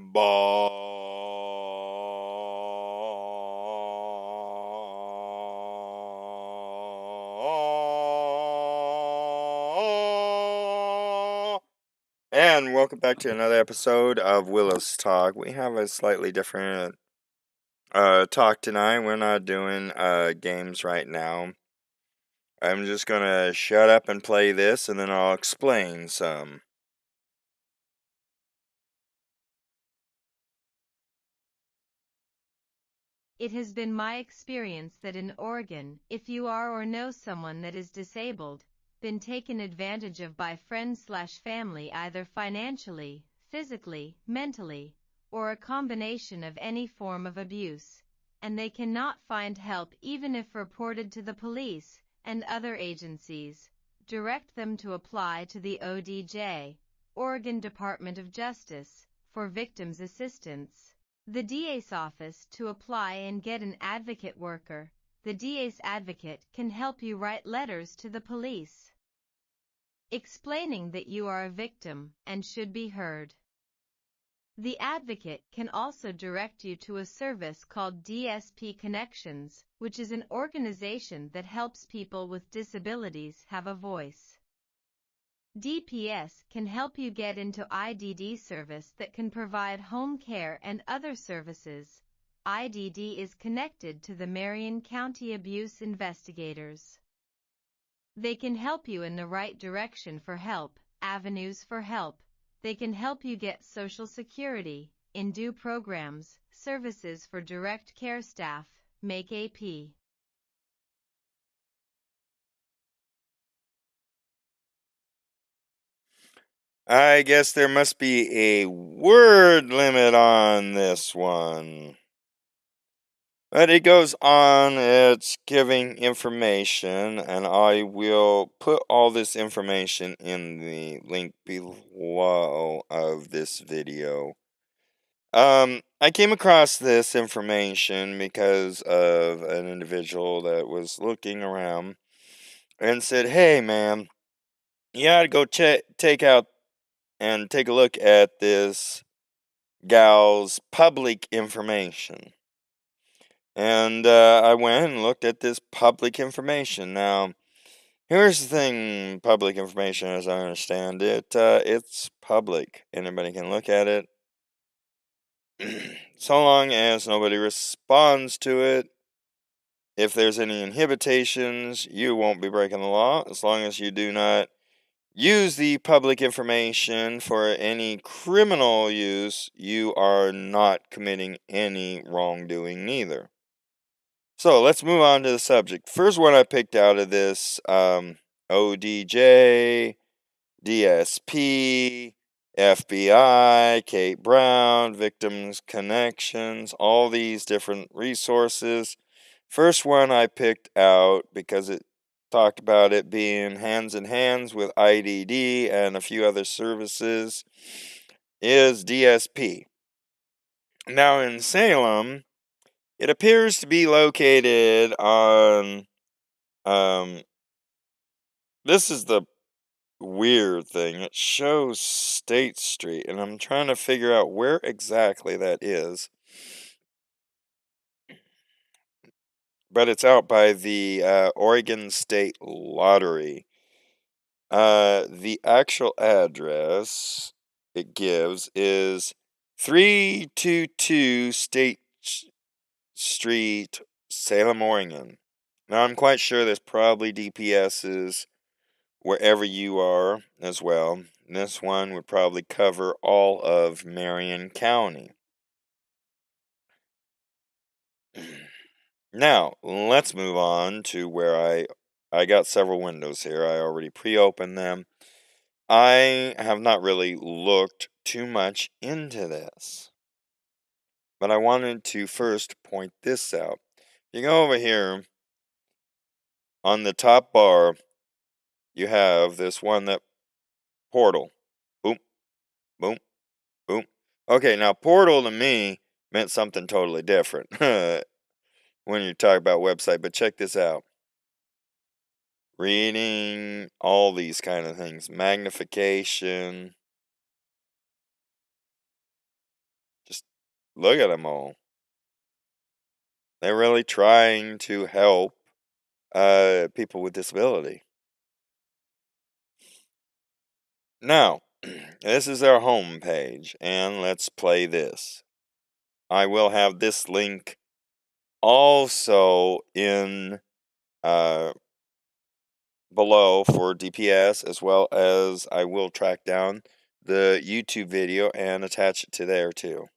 And welcome back to another episode of Willis Talk. We have a slightly different talk tonight. We're not doing games right now. I'm just gonna shut up and play this, and then I'll explain some. It has been my experience that in Oregon, if you are or know someone that is disabled, been taken advantage of by friends/family either financially, physically, mentally, or a combination of any form of abuse, and they cannot find help even if reported to the police and other agencies, direct them to apply to the ODJ, Oregon Department of Justice, for victims assistance. The DA's office to apply and get an advocate worker. The DA's advocate can help you write letters to the police explaining that you are a victim and should be heard. The advocate can also direct you to a service called D.S.P Connections, which is an organization that helps people with disabilities have a voice. DPS can help you get into IDD service that can provide home care and other services. IDD is connected to the Marion County Abuse Investigators. They can help you in the right direction for help, avenues for help. They can help you get Social Security, INDU programs, services for direct care staff, make AP. I guess there must be a word limit on this one. But it goes on, it's giving information, and I will put all this information in the link below of this video. I came across this information because of an individual that was looking around and said, "Hey, man, you gotta go take out and take a look at this gal's public information." And I went and looked at this public information. Now, here's the thing: public information, as I understand it, it's public. Anybody can look at it. So long as nobody responds to it. If there's any inhibitions, you won't be breaking the law. As long as you do not use the public information for any criminal use, you are not committing any wrongdoing neither. So let's move on to the subject. First one I picked out of this ODJ, DSP, FBI, Kate Brown, Victims Connections, all these different resources. First one I picked out because it talked about it being hands in hands with IDD and a few other services is DSP. Now in Salem, it appears to be located on, this is the weird thing. It shows State Street, and I'm trying to figure out where exactly that is. But it's out by the Oregon State Lottery. The actual address it gives is 322 State Street, Salem, Oregon. Now, I'm quite sure there's probably DPSs wherever you are as well. This one would probably cover all of Marion County. Now, let's move on to where I got several windows here. I already pre-opened them. I have not really looked too much into this, but I wanted to first point this out. You go over here on the top bar, you have this one that portal. Boom, boom, boom. Okay, now portal to me meant something totally different when you talk about website, but check this out. Reading, all these kind of things, magnification. Look at them all. They're really trying to help people with disability. Now, this is their home page, and let's play this. I will have this link also in below for DPS, as well as I will track down the YouTube video and attach it to there too.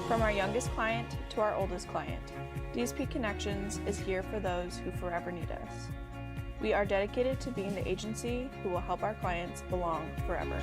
From our youngest client to our oldest client, D.S.P Connections is here for those who forever need us. We are dedicated to being the agency who will help our clients belong forever.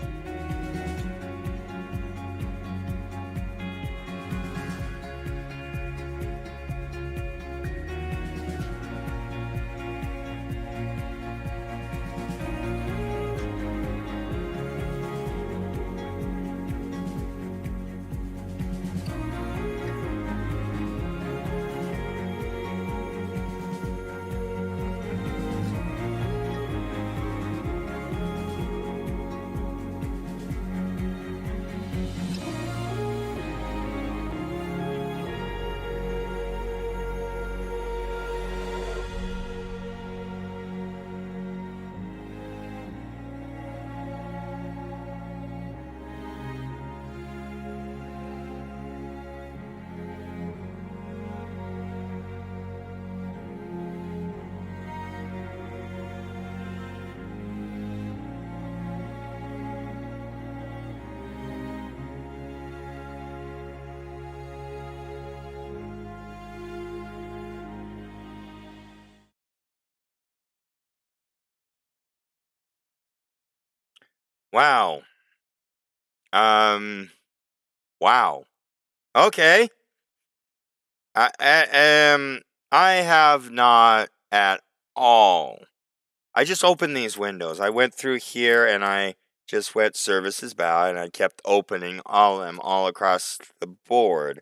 Wow. Wow. Okay. I have not at all. I just opened these windows. I went through here and I just went services bow and I kept opening all of them all across the board.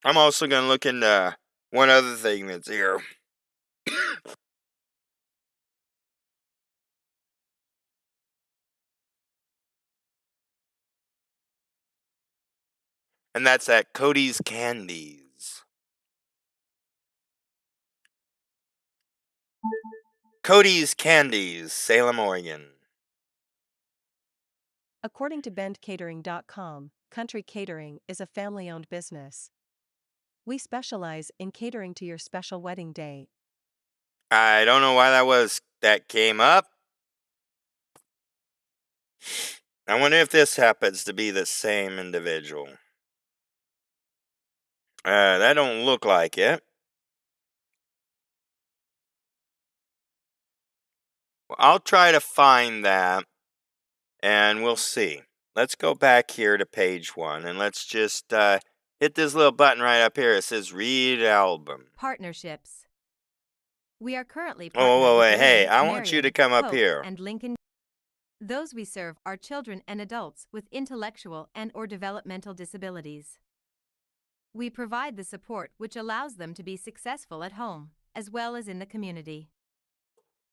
I'm also going to look into one other thing that's here. And that's at Cody's Candies. Cody's Candies, Salem, Oregon. According to BendCatering.com, Country Catering is a family-owned business. We specialize in catering to your special wedding day. I don't know why that came up. I wonder if this happens to be the same individual. That don't look like it. Well, I'll try to find that, and we'll see. Let's go back here to page 1, and let's just hit this little button right up here. It says Read Album. Partnerships. We are currently Oh, partnered wait, with hey, Lynn, I want you to Marion, come up Pope, here. and Lincoln. Those we serve are children and adults with intellectual and/or developmental disabilities. We provide the support which allows them to be successful at home, as well as in the community.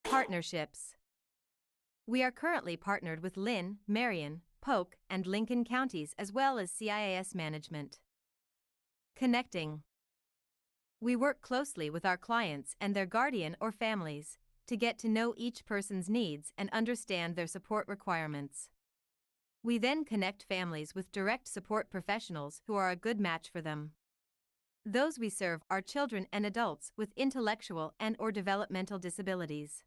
Partnerships. We are currently partnered with Lynn, Marion, Polk, and Lincoln counties as well as CIAS management. Connecting. We work closely with our clients and their guardian or families to get to know each person's needs and understand their support requirements. We then connect families with direct support professionals who are a good match for them. Those we serve are children and adults with intellectual and/or developmental disabilities.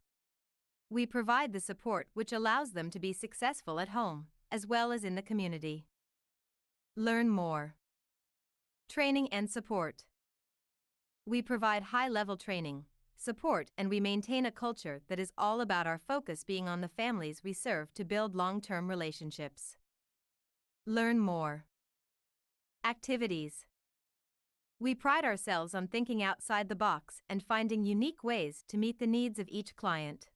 We provide the support which allows them to be successful at home, as well as in the community. Learn more. Training and support. We provide high-level training, support, and we maintain a culture that is all about our focus being on the families we serve to build long-term relationships. Learn more. Activities. We pride ourselves on thinking outside the box and finding unique ways to meet the needs of each client.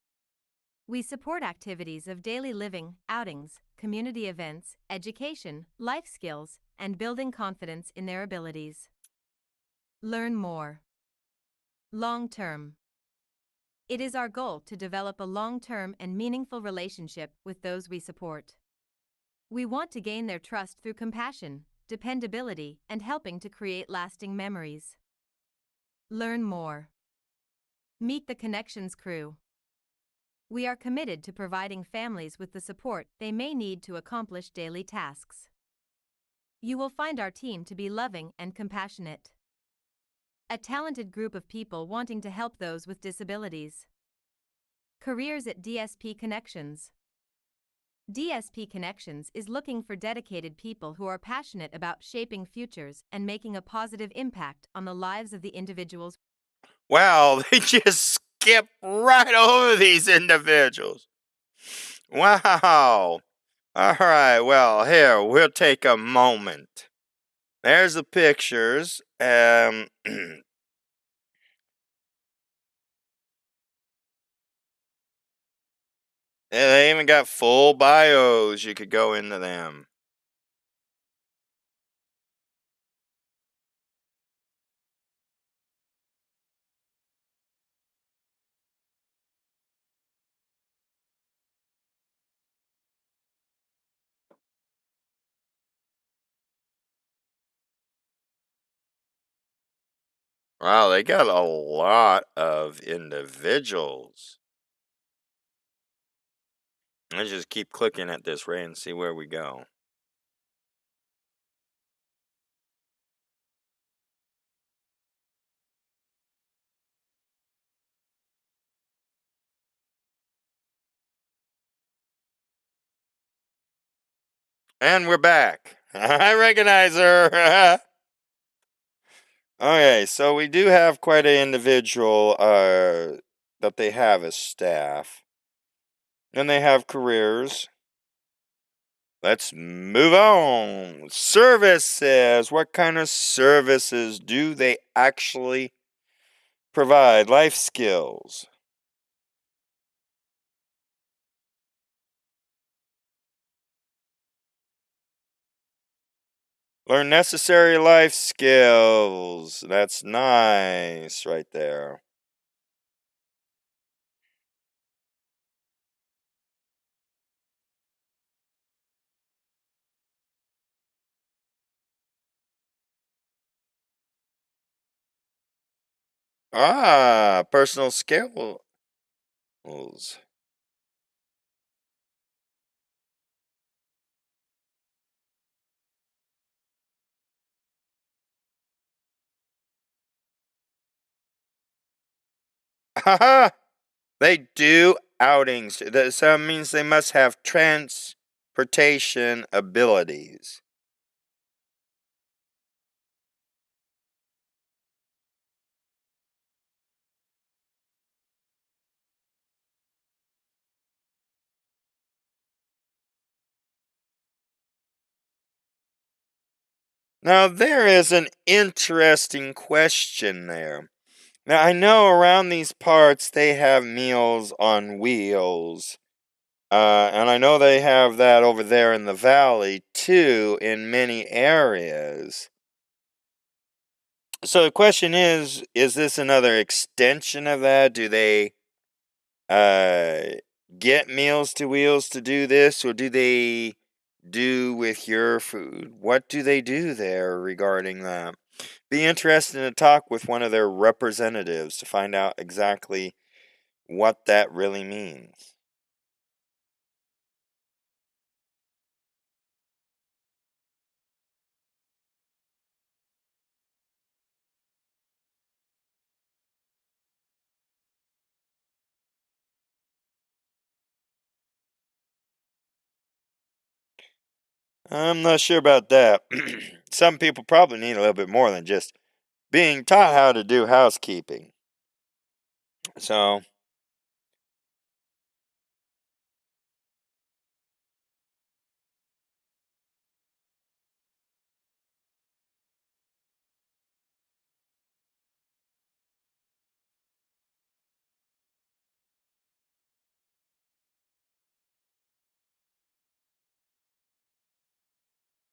We support activities of daily living, outings, community events, education, life skills, and building confidence in their abilities. Learn more. Long-term. It is our goal to develop a long-term and meaningful relationship with those we support. We want to gain their trust through compassion, dependability, and helping to create lasting memories. Learn more. Meet the Connections crew. We are committed to providing families with the support they may need to accomplish daily tasks. You will find our team to be loving and compassionate. A talented group of people wanting to help those with disabilities. Careers at D.S.P Connections. D.S.P Connections is looking for dedicated people who are passionate about shaping futures and making a positive impact on the lives of the individuals. Wow, they just skip right over these individuals. Wow. All right, well, here, we'll take a moment. There's the pictures. They even got full bios. You could go into them. Wow, they got a lot of individuals. Let's just keep clicking at this, Ray, and see where we go. And we're back. I recognize her. Okay, so we do have quite an individual that they have as staff. And they have careers. Let's move on. Services. What kind of services do they actually provide? Life skills. Learn necessary life skills. That's nice right there. Ah, personal skills. Haha. They do outings. So that means they must have transportation abilities. Now, there is an interesting question there. Now, I know around these parts they have Meals on Wheels. And I know they have that over there in the valley too, in many areas. So the question is this another extension of that? Do they uh, get Meals to Wheels to do this, or do they do with your food? What do they do there regarding that? Be interested to talk with one of their representatives to find out exactly what that really means. I'm not sure about that. Some people probably need a little bit more than just being taught how to do housekeeping. So,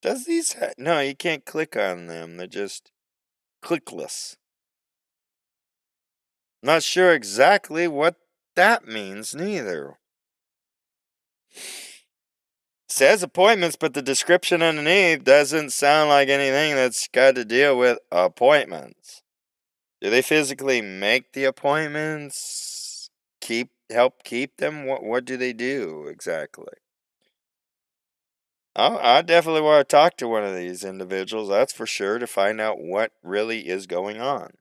does these no, you can't click on them. They're just clickless. Not sure exactly what that means neither. Says appointments, but the description underneath doesn't sound like anything that's got to deal with appointments. Do they physically make the appointments? Help keep them? What do they do exactly? I definitely want to talk to one of these individuals, that's for sure, to find out what really is going on.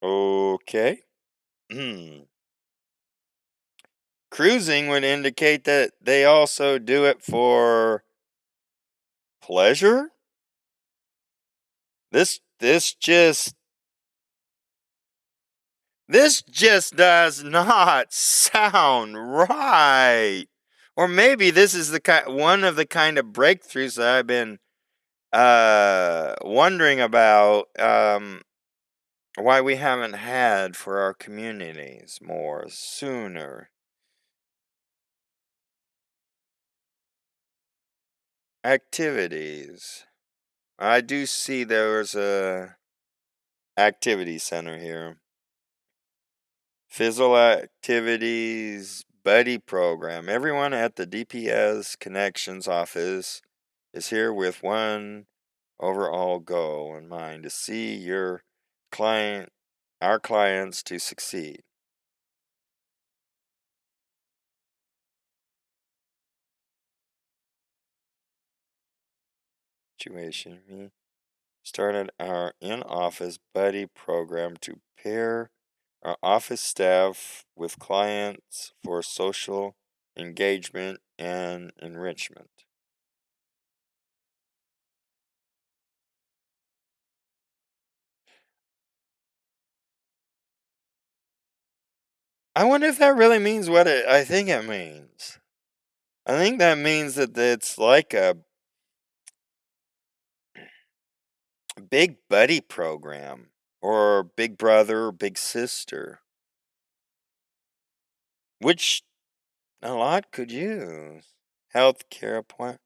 Okay. Cruising would indicate that they also do it for pleasure? This just does not sound right. Or maybe this is one of the kind of breakthroughs that I've been wondering about, why we haven't had for our communities more sooner. Activities. I do see there's a activity center here. Fizzle Activities Buddy Program. Everyone at the DPS Connections office is here with one overall goal in mind: to see our clients to succeed. Situation. We started our in-office buddy program to pair our office staff with clients for social engagement and enrichment. I wonder if that really means what I think it means. I think that means that it's like a big buddy program or big brother or big sister, which a lot could use. Healthcare appointment.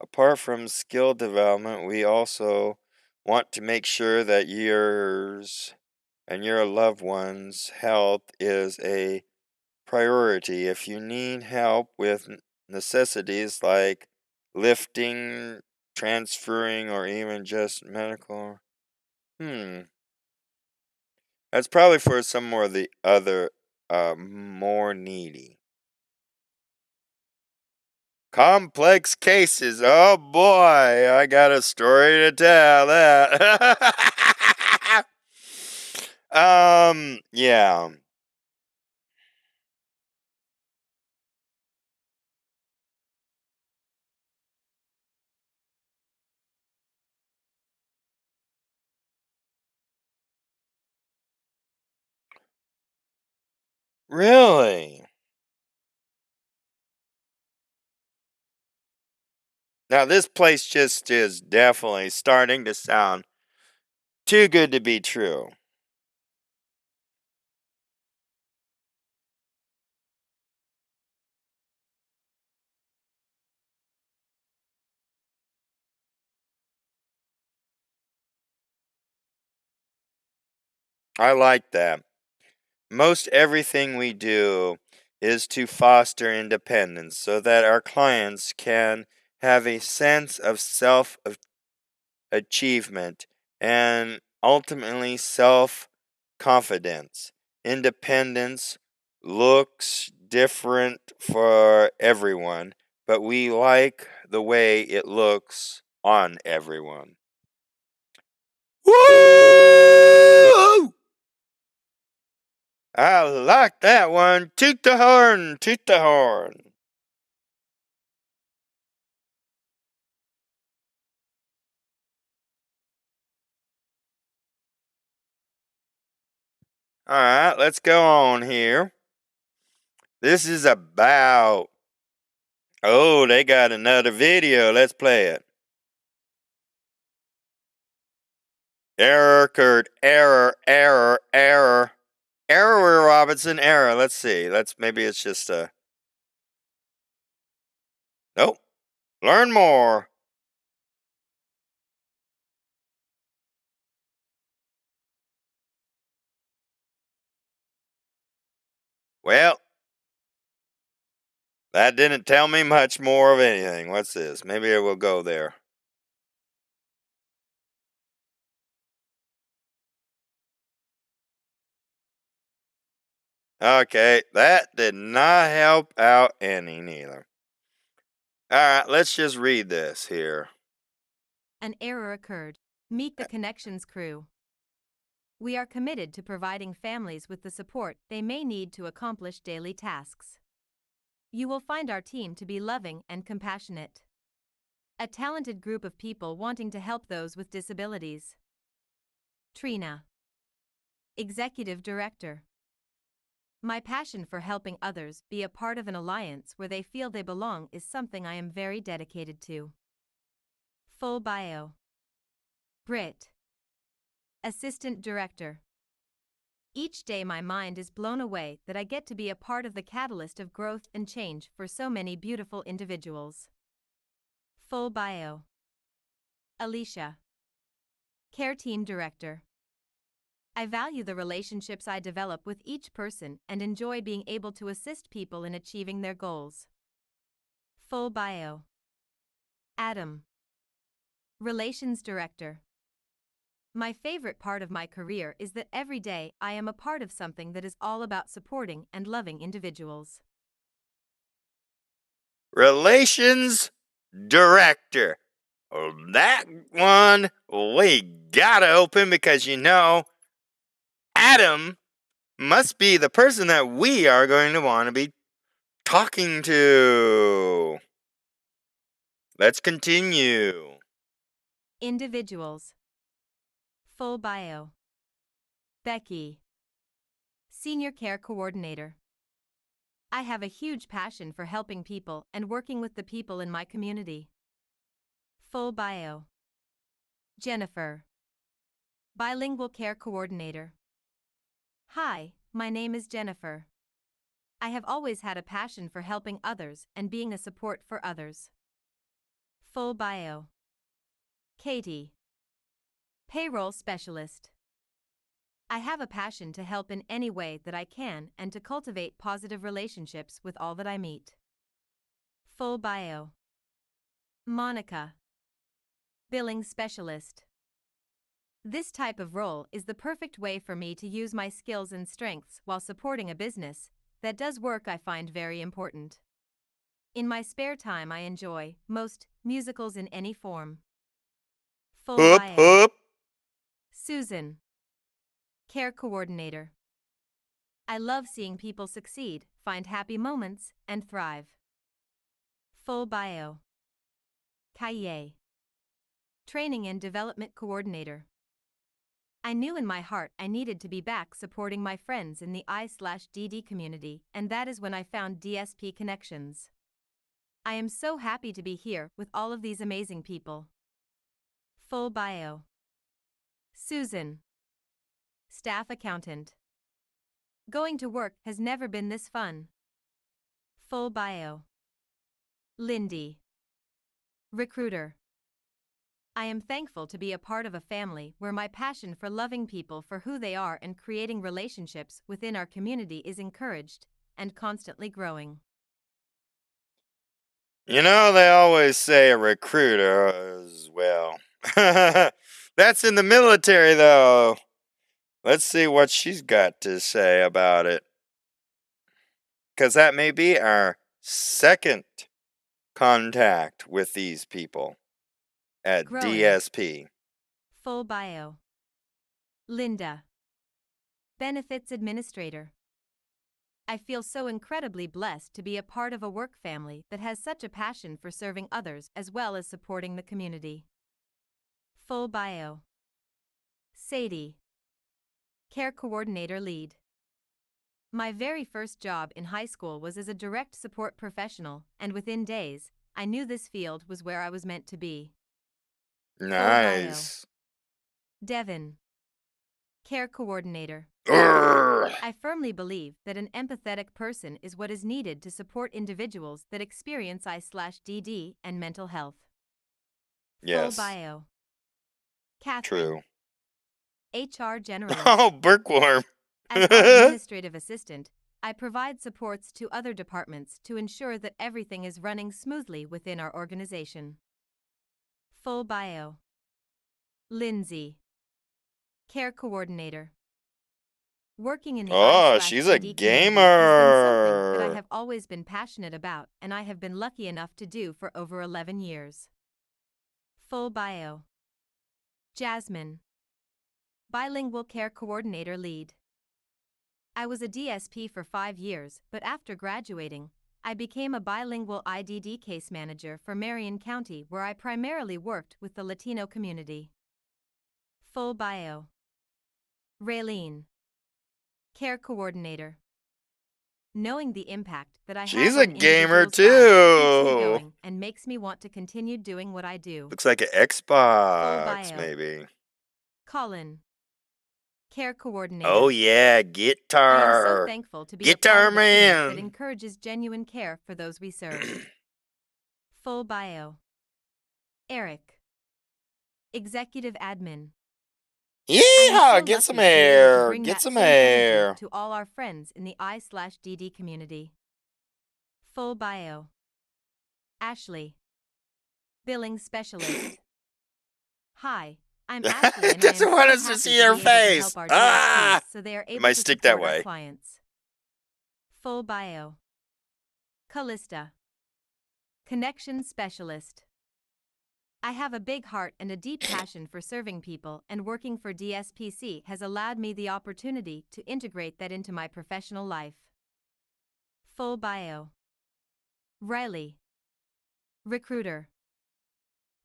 Apart from skill development, we also want to make sure that yours and your loved one's health is a priority. If you need help with necessities like lifting, transferring, or even just medical, that's probably for some more of the other, more needy. Complex cases. Oh boy, I got a story to tell that. Yeah. Really? Now this place just is definitely starting to sound too good to be true. I like that. Most everything we do is to foster independence so that our clients can have a sense of self achievement and ultimately self confidence. Independence looks different for everyone, but we like the way it looks on everyone. Woo! I like that one. Toot the horn, toot the horn. All right, let's go on here. This is about. Oh, they got another video. Let's play it. Error occurred. Error, error, error. Error, Robinson, error. Let's see. Maybe it's just a. Nope. Learn more. Well, that didn't tell me much more of anything. What's this? Maybe I will go there. Okay, that did not help out any neither. Alright, let's just read this here. An error occurred. Meet the Connections crew. We are committed to providing families with the support they may need to accomplish daily tasks. You will find our team to be loving and compassionate. A talented group of people wanting to help those with disabilities. Trina, Executive Director. My passion for helping others be a part of an alliance where they feel they belong is something I am very dedicated to. Full bio. Britt, Assistant Director. Each day my mind is blown away that I get to be a part of the catalyst of growth and change for so many beautiful individuals. Full bio. Alicia, Care Team Director. I value the relationships I develop with each person and enjoy being able to assist people in achieving their goals. Full bio. Adam, Relations Director. My favorite part of my career is that every day I am a part of something that is all about supporting and loving individuals. Relations Director. Well, that one we gotta open because Adam must be the person that we are going to want to be talking to. Let's continue. Individuals. Full bio. Becky, Senior Care Coordinator. I have a huge passion for helping people and working with the people in my community. Full bio. Jennifer, Bilingual Care Coordinator. Hi, my name is Jennifer. I have always had a passion for helping others and being a support for others. Full bio. Katie, Payroll Specialist. I have a passion to help in any way that I can and to cultivate positive relationships with all that I meet. Full bio. Monica, Billing Specialist. This type of role is the perfect way for me to use my skills and strengths while supporting a business that does work I find very important. In my spare time I enjoy most musicals in any form. Full Hoop, bio. hoop. Susan, Care Coordinator. I love seeing people succeed, find happy moments, and thrive. Full bio. Kaye, Training and Development Coordinator. I knew in my heart I needed to be back supporting my friends in the I/DD community, and that is when I found D.S.P Connections. I am so happy to be here with all of these amazing people. Full bio. Susan, Staff Accountant. Going to work has never been this fun. Full bio. Lindy, Recruiter. I am thankful to be a part of a family where my passion for loving people for who they are and creating relationships within our community is encouraged and constantly growing. They always say a recruiter as well. That's in the military, though. Let's see what she's got to say about it. Because that may be our second contact with these people at Growing. DSP. Full bio. Linda, Benefits Administrator. I feel so incredibly blessed to be a part of a work family that has such a passion for serving others as well as supporting the community. Full bio. Sadie, Care Coordinator Lead. My very first job in high school was as a direct support professional, and within days, I knew this field was where I was meant to be. Nice. Devin, Care Coordinator. Urgh. I firmly believe that an empathetic person is what is needed to support individuals that experience I/DD and mental health. Full Yes. bio. Kathy, True. HR generalist. Oh, bookworm. As our administrative assistant, I provide supports to other departments to ensure that everything is running smoothly within our organization. Full bio. Lindsay, care coordinator. Working in the Oh, she's a I/DD community has been something that I gamer. have always been passionate about, and I have been lucky enough to do for over 11 years. Full bio. Jasmine, bilingual care coordinator lead. I was a DSP for 5 years, but after graduating, I became a bilingual IDD case manager for Marion County, where I primarily worked with the Latino community. Full bio. Raylene, care coordinator. Knowing the impact that I She's have a on gamer individuals' lives keeps me too. going and makes me want to continue doing what I do. Looks like an Full Xbox, bio. maybe. Colin, care coordinator. Oh yeah, I am so guitar. thankful to be a Guitar part of a team that man. encourages genuine care for those we serve. Full bio. Eric, executive admin. I am Yeehaw, so get some lucky to be able to air. bring Get that some same energy air. to all our friends in the I/DD community. Full bio. Ashley, billing specialist. Hi, I'm Ashley It and I am doesn't so want us to happy see to her be able to face. help our Ah! DSPs so they are It able might to stick that support our way. clients. Full bio. Callista, connection specialist. I have a big heart and a deep passion for serving people, and working for DSPC has allowed me the opportunity to integrate that into my professional life. Full bio. Riley, recruiter.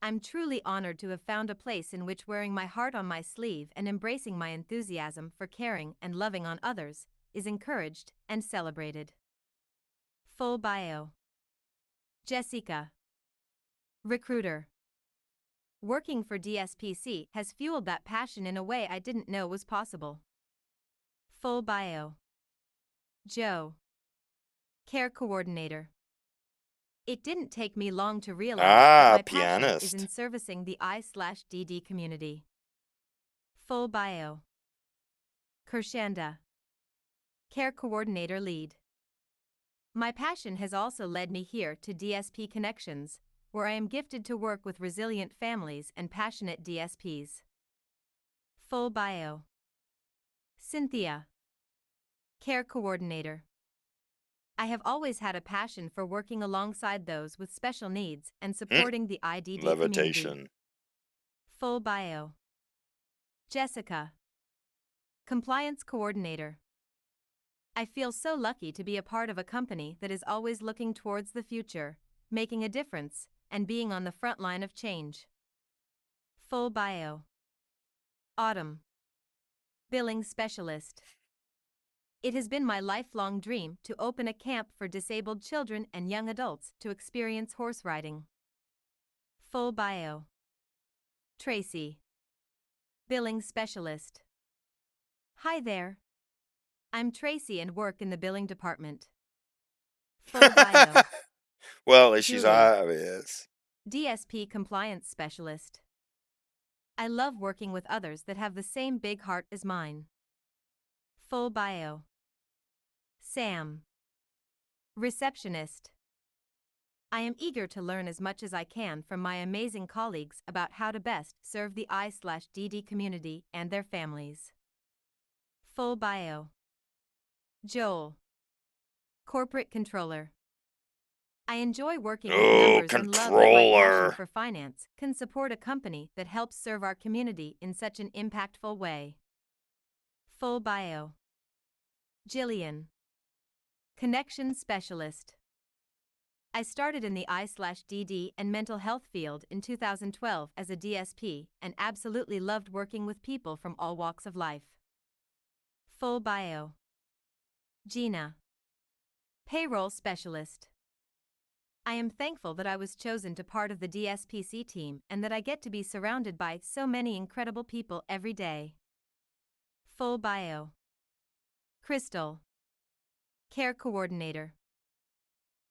I'm truly honored to have found a place in which wearing my heart on my sleeve and embracing my enthusiasm for caring and loving on others is encouraged and celebrated. Full bio. Jessica, recruiter. Working for DSPC has fueled that passion in a way I didn't know was possible. Full bio. Joe, care coordinator. It didn't take me long to realize that my passion is in Pianist. servicing the I/DD community. Full bio. Kershanda, care coordinator lead. My passion has also led me here to DSP Connections, where I am gifted to work with resilient families and passionate DSPs. Full bio. Cynthia, care coordinator. I have always had a passion for working alongside those with special needs and supporting the IDD community. Levitation. Full bio. Jessica, compliance coordinator. I feel so lucky to be a part of a company that is always looking towards the future, making a difference, and being on the front line of change. Full bio. Autumn, billing specialist. It has been my lifelong dream to open a camp for disabled children and young adults to experience horse riding. Full bio. Tracy, billing specialist. Hi there. I'm Tracy and work in the billing department. Full bio. Well, she's Julie, obvious. DSP compliance specialist. I love working with others that have the same big heart as mine. Full bio. Sam, receptionist. I am eager to learn as much as I can from my amazing colleagues about how to best serve the I/DD community and their families. Full bio. Joel, corporate controller. I enjoy working with numbers and love that my passion controller. for finance can support a company that helps serve our community in such an impactful way. Full bio. Jillian, connection specialist. I started in the I/DD and mental health field in 2012 as a DSP and absolutely loved working with people from all walks of life. Full bio. Gina, payroll specialist. I am thankful that I was chosen to part of the DSPC team and that I get to be surrounded by so many incredible people every day. Full bio. Crystal. Care coordinator.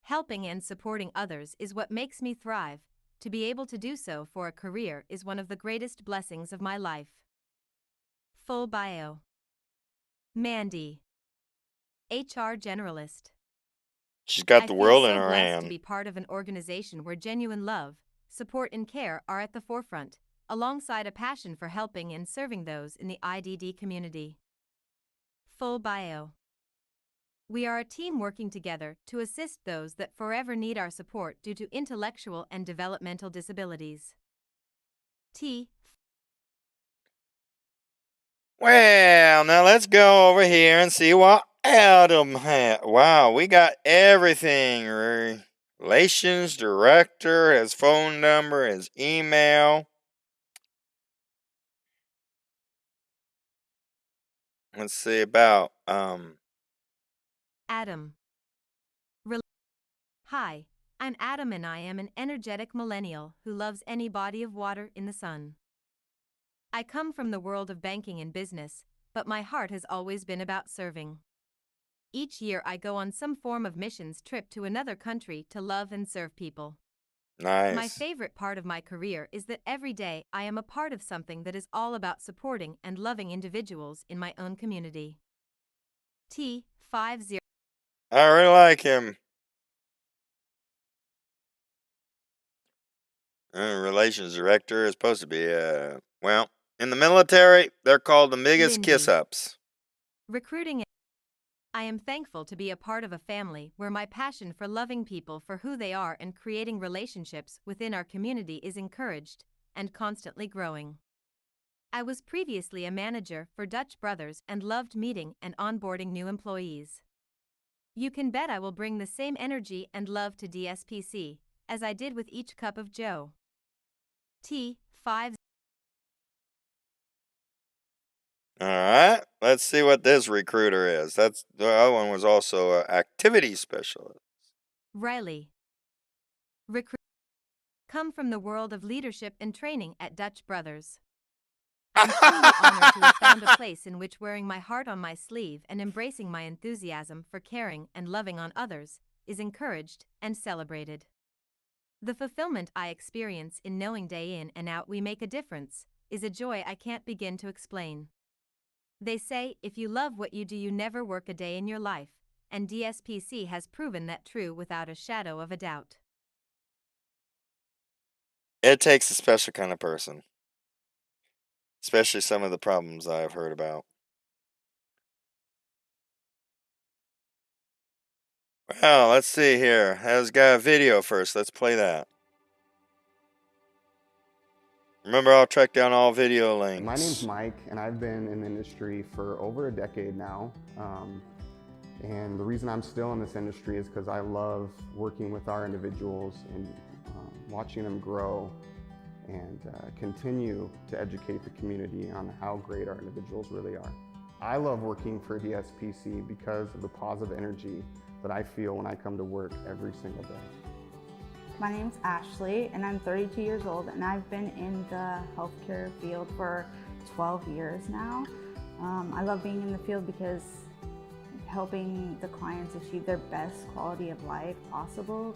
Helping and supporting others is what makes me thrive. To be able to do so for a career is one of the greatest blessings of my life. Full bio. Mandy. HR generalist. She's got I the feel world so in her blessed to hand. be part of an organization where genuine love, support and care are at the forefront, alongside a passion for helping and serving those in the IDD community. Full bio. We are a team working together to assist those that forever need our support due to intellectual and developmental disabilities. T. Well, now let's go over here and see what Adam had. Wow, we got everything. Relations director, his phone number, his email. Let's see about Adam. Hi, I'm Adam and I am an energetic millennial who loves any body of water in the sun. I come from the world of banking and business, but my heart has always been about serving. Each year I go on some form of missions trip to another country to love and serve people. My nice. favorite part of my career is that every day I am a part of something that is all about supporting and loving individuals in my own community. T50. I really like him. Relations director is supposed to be well, in the military, they're called the biggest Lindy. kiss-ups. Recruiting. I am thankful to be a part of a family where my passion for loving people for who they are and creating relationships within our community is encouraged and constantly growing. I was previously a manager for Dutch Brothers and loved meeting and onboarding new employees. You can bet I will bring the same energy and love to DSPC as I did with each cup of Joe. T5. All right, let's see what this recruiter is. That's the other one was also an activity specialist. Riley. Recruit. Come from the world of leadership and training at Dutch Brothers. I'm truly honored to have found a place in which wearing my heart on my sleeve and embracing my enthusiasm for caring and loving on others is encouraged and celebrated. The fulfillment I experience in knowing day in and out we make a difference is a joy I can't begin to explain. They say if you love what you do, you never work a day in your life, and DSPC has proven that true without a shadow of a doubt. It takes a special kind of person, especially some of the problems I've heard about. Well, let's see here. Has got a video first. Let's play that. Remember, I'll track down all video links. My name's Mike, and I've been in the industry for over a decade now. And the reason I'm still in this industry is because I love working with our individuals and watching them grow and continue to educate the community on how great our individuals really are. I love working for DSPC because of the positive energy that I feel when I come to work every single day. My name's Ashley and I'm 32 years old and I've been in the healthcare field for 12 years now. I love being in the field because helping the clients achieve their best quality of life possible.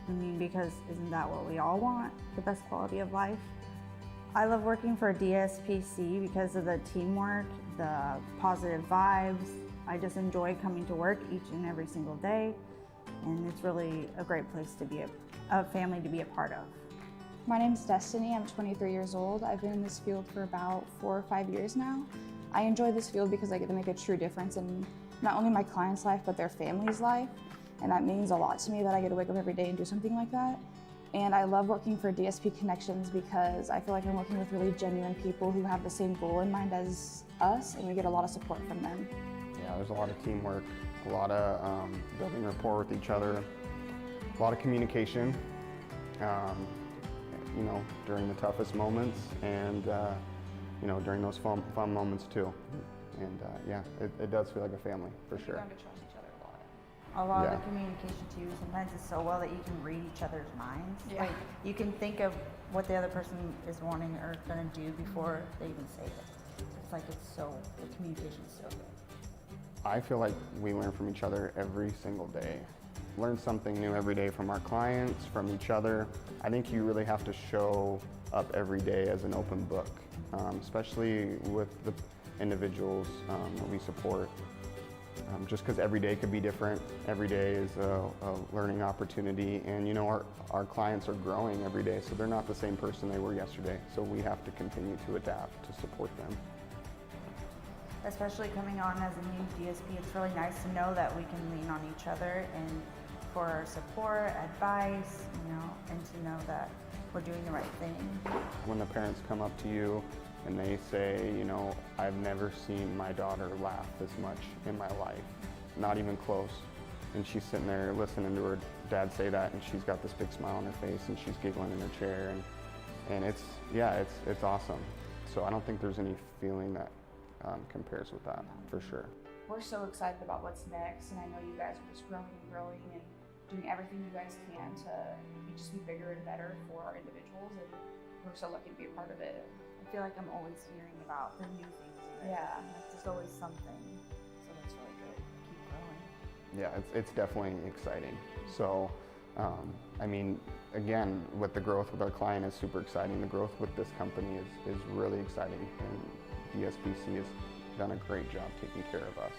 I mean, because isn't that what we all want, the best quality of life? I love working for DSPC because of the teamwork, the positive vibes. I just enjoy coming to work each and every single day, and it's really a great place to be a family to be a part of. My name's Destiny, I'm 23 years old. I've been in this field for about 4 or 5 years now. I enjoy this field because I get to make a true difference in not only my client's life, but their family's life. And that means a lot to me that I get to wake up every day and do something like that. And I love working for DSP Connections because I feel like I'm working with really genuine people who have the same goal in mind as us, and we get a lot of support from them. Yeah, there's a lot of teamwork, a lot of building rapport with each other, a lot of communication, you know, during the toughest moments and, you know, during those fun moments too. And yeah, it does feel like a family, for sure. Learn to trust each other a lot. A lot of the communication too, sometimes it's so well that you can read each other's minds. Yeah. Like you can think of what the other person is wanting or gonna do before they even say it. It's like the communication is so good. I feel like we learn from each other every single day. Learn something new every day from our clients, from each other. I think you really have to show up every day as an open book, especially with the individuals that we support. Just because every day could be different. Every day is a learning opportunity, and you know, our clients are growing every day, so they're not the same person they were yesterday. So we have to continue to adapt to support them. Especially coming on as a new DSP, it's really nice to know that we can lean on each other and for support, advice, you know, and to know that we're doing the right thing. When the parents come up to you and they say, you know, I've never seen my daughter laugh this much in my life, not even close. And she's sitting there listening to her dad say that, and she's got this big smile on her face and she's giggling in her chair, and it's awesome. So I don't think there's any feeling that compares with that, for sure. We're so excited about what's next, and I know you guys are just growing and growing and doing everything you guys can to just be bigger and better for our individuals, and we're so lucky to be a part of it. I feel like I'm always hearing about the new things. Yeah. There's always something, so that's really good. Keep growing. Yeah, it's definitely exciting. So, I mean, again, with the growth with our client is super exciting. The growth with this company is really exciting, and DSPC has done a great job taking care of us.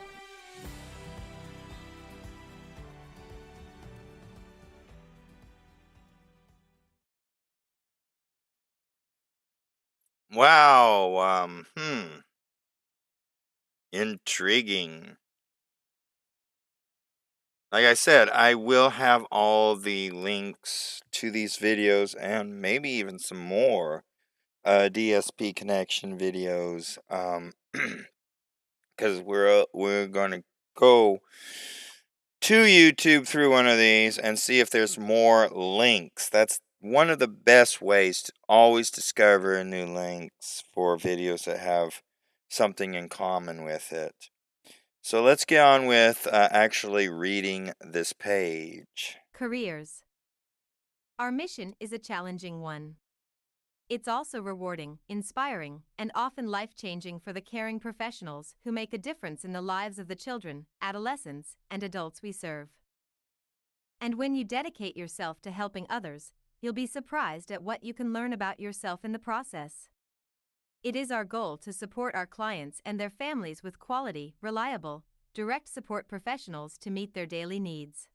Wow, intriguing. Like I said, I will have all the links to these videos and maybe even some more DSP connection videos, because we're gonna go to YouTube through one of these and see if there's more links. That's one of the best ways to always discover new links for videos that have something in common with it. So let's get on with actually reading this page. Careers. Our mission is a challenging one. It's also rewarding, inspiring, and often life-changing for the caring professionals who make a difference in the lives of the children, adolescents, and adults we serve. And when you dedicate yourself to helping others, you'll be surprised at what you can learn about yourself in the process. It is our goal to support our clients and their families with quality, reliable, direct support professionals to meet their daily needs.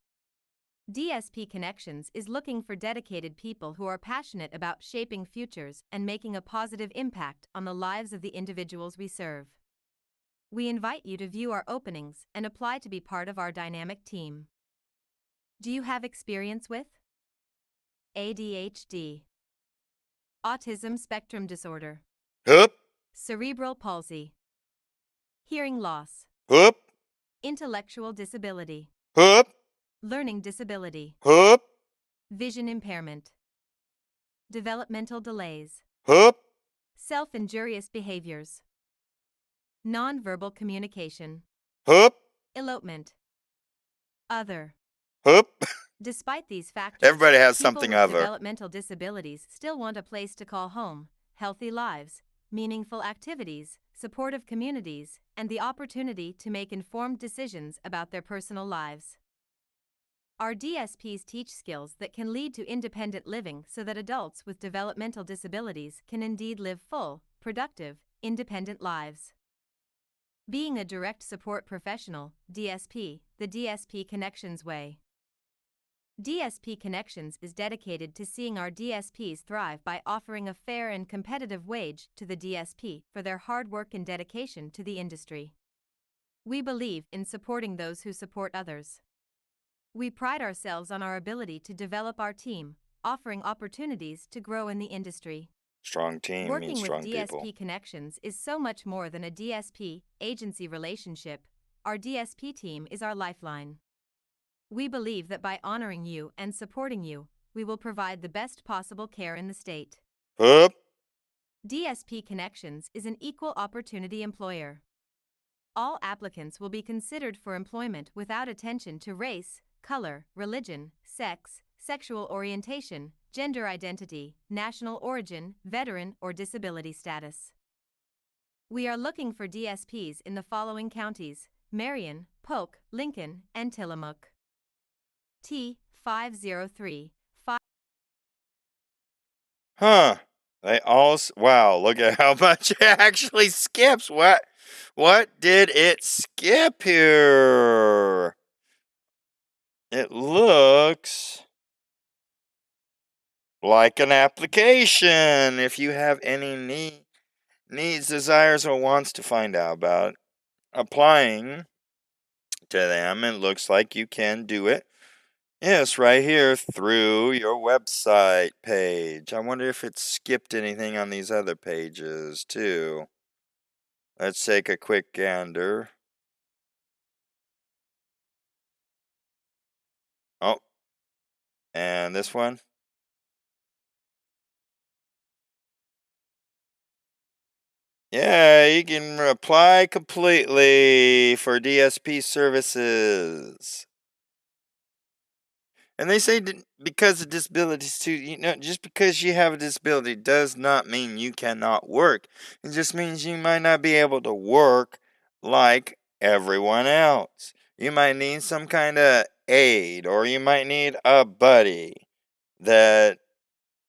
DSP Connections is looking for dedicated people who are passionate about shaping futures and making a positive impact on the lives of the individuals we serve. We invite you to view our openings and apply to be part of our dynamic team. Do you have experience with ADHD, autism spectrum disorder, Hup, cerebral palsy, hearing loss, hup, intellectual disability, hup, learning disability, hup, vision impairment, developmental delays, hup, self-injurious behaviors, nonverbal communication, hup, elopement, other. hup. Despite these factors, Everybody has people something with other. developmental disabilities still want a place to call home, healthy lives, meaningful activities, supportive communities, and the opportunity to make informed decisions about their personal lives. Our DSPs teach skills that can lead to independent living so that adults with developmental disabilities can indeed live full, productive, independent lives. Being a direct support professional, DSP, the DSP Connections way. DSP Connections is dedicated to seeing our DSPs thrive by offering a fair and competitive wage to the DSP for their hard work and dedication to the industry. We believe in supporting those who support others. We pride ourselves on our ability to develop our team, offering opportunities to grow in the industry. Strong team Working means with strong DSP people. Connections is so much more than a DSP agency relationship. Our DSP team is our lifeline. We believe that by honoring you and supporting you, we will provide the best possible care in the state. Hup, DSP Connections is an equal opportunity employer. All applicants will be considered for employment without attention to race, color, religion, sex, sexual orientation, gender identity, national origin, veteran, or disability status. We are looking for DSPs in the following counties: Marion, Polk, Lincoln, and Tillamook. T503. Huh. They all... Wow, look at how much it actually skips. What did it skip here? It looks like an application. If you have any needs, desires, or wants to find out about applying to them, it looks like you can do it. Yes, right here through your website page. I wonder if it skipped anything on these other pages too. Let's take a quick gander. Oh, and this one. Yeah, you can apply completely for D.S.P services. And they say because of disabilities too, just because you have a disability does not mean you cannot work. It just means you might not be able to work like everyone else. You might need some kind of aid, or you might need a buddy that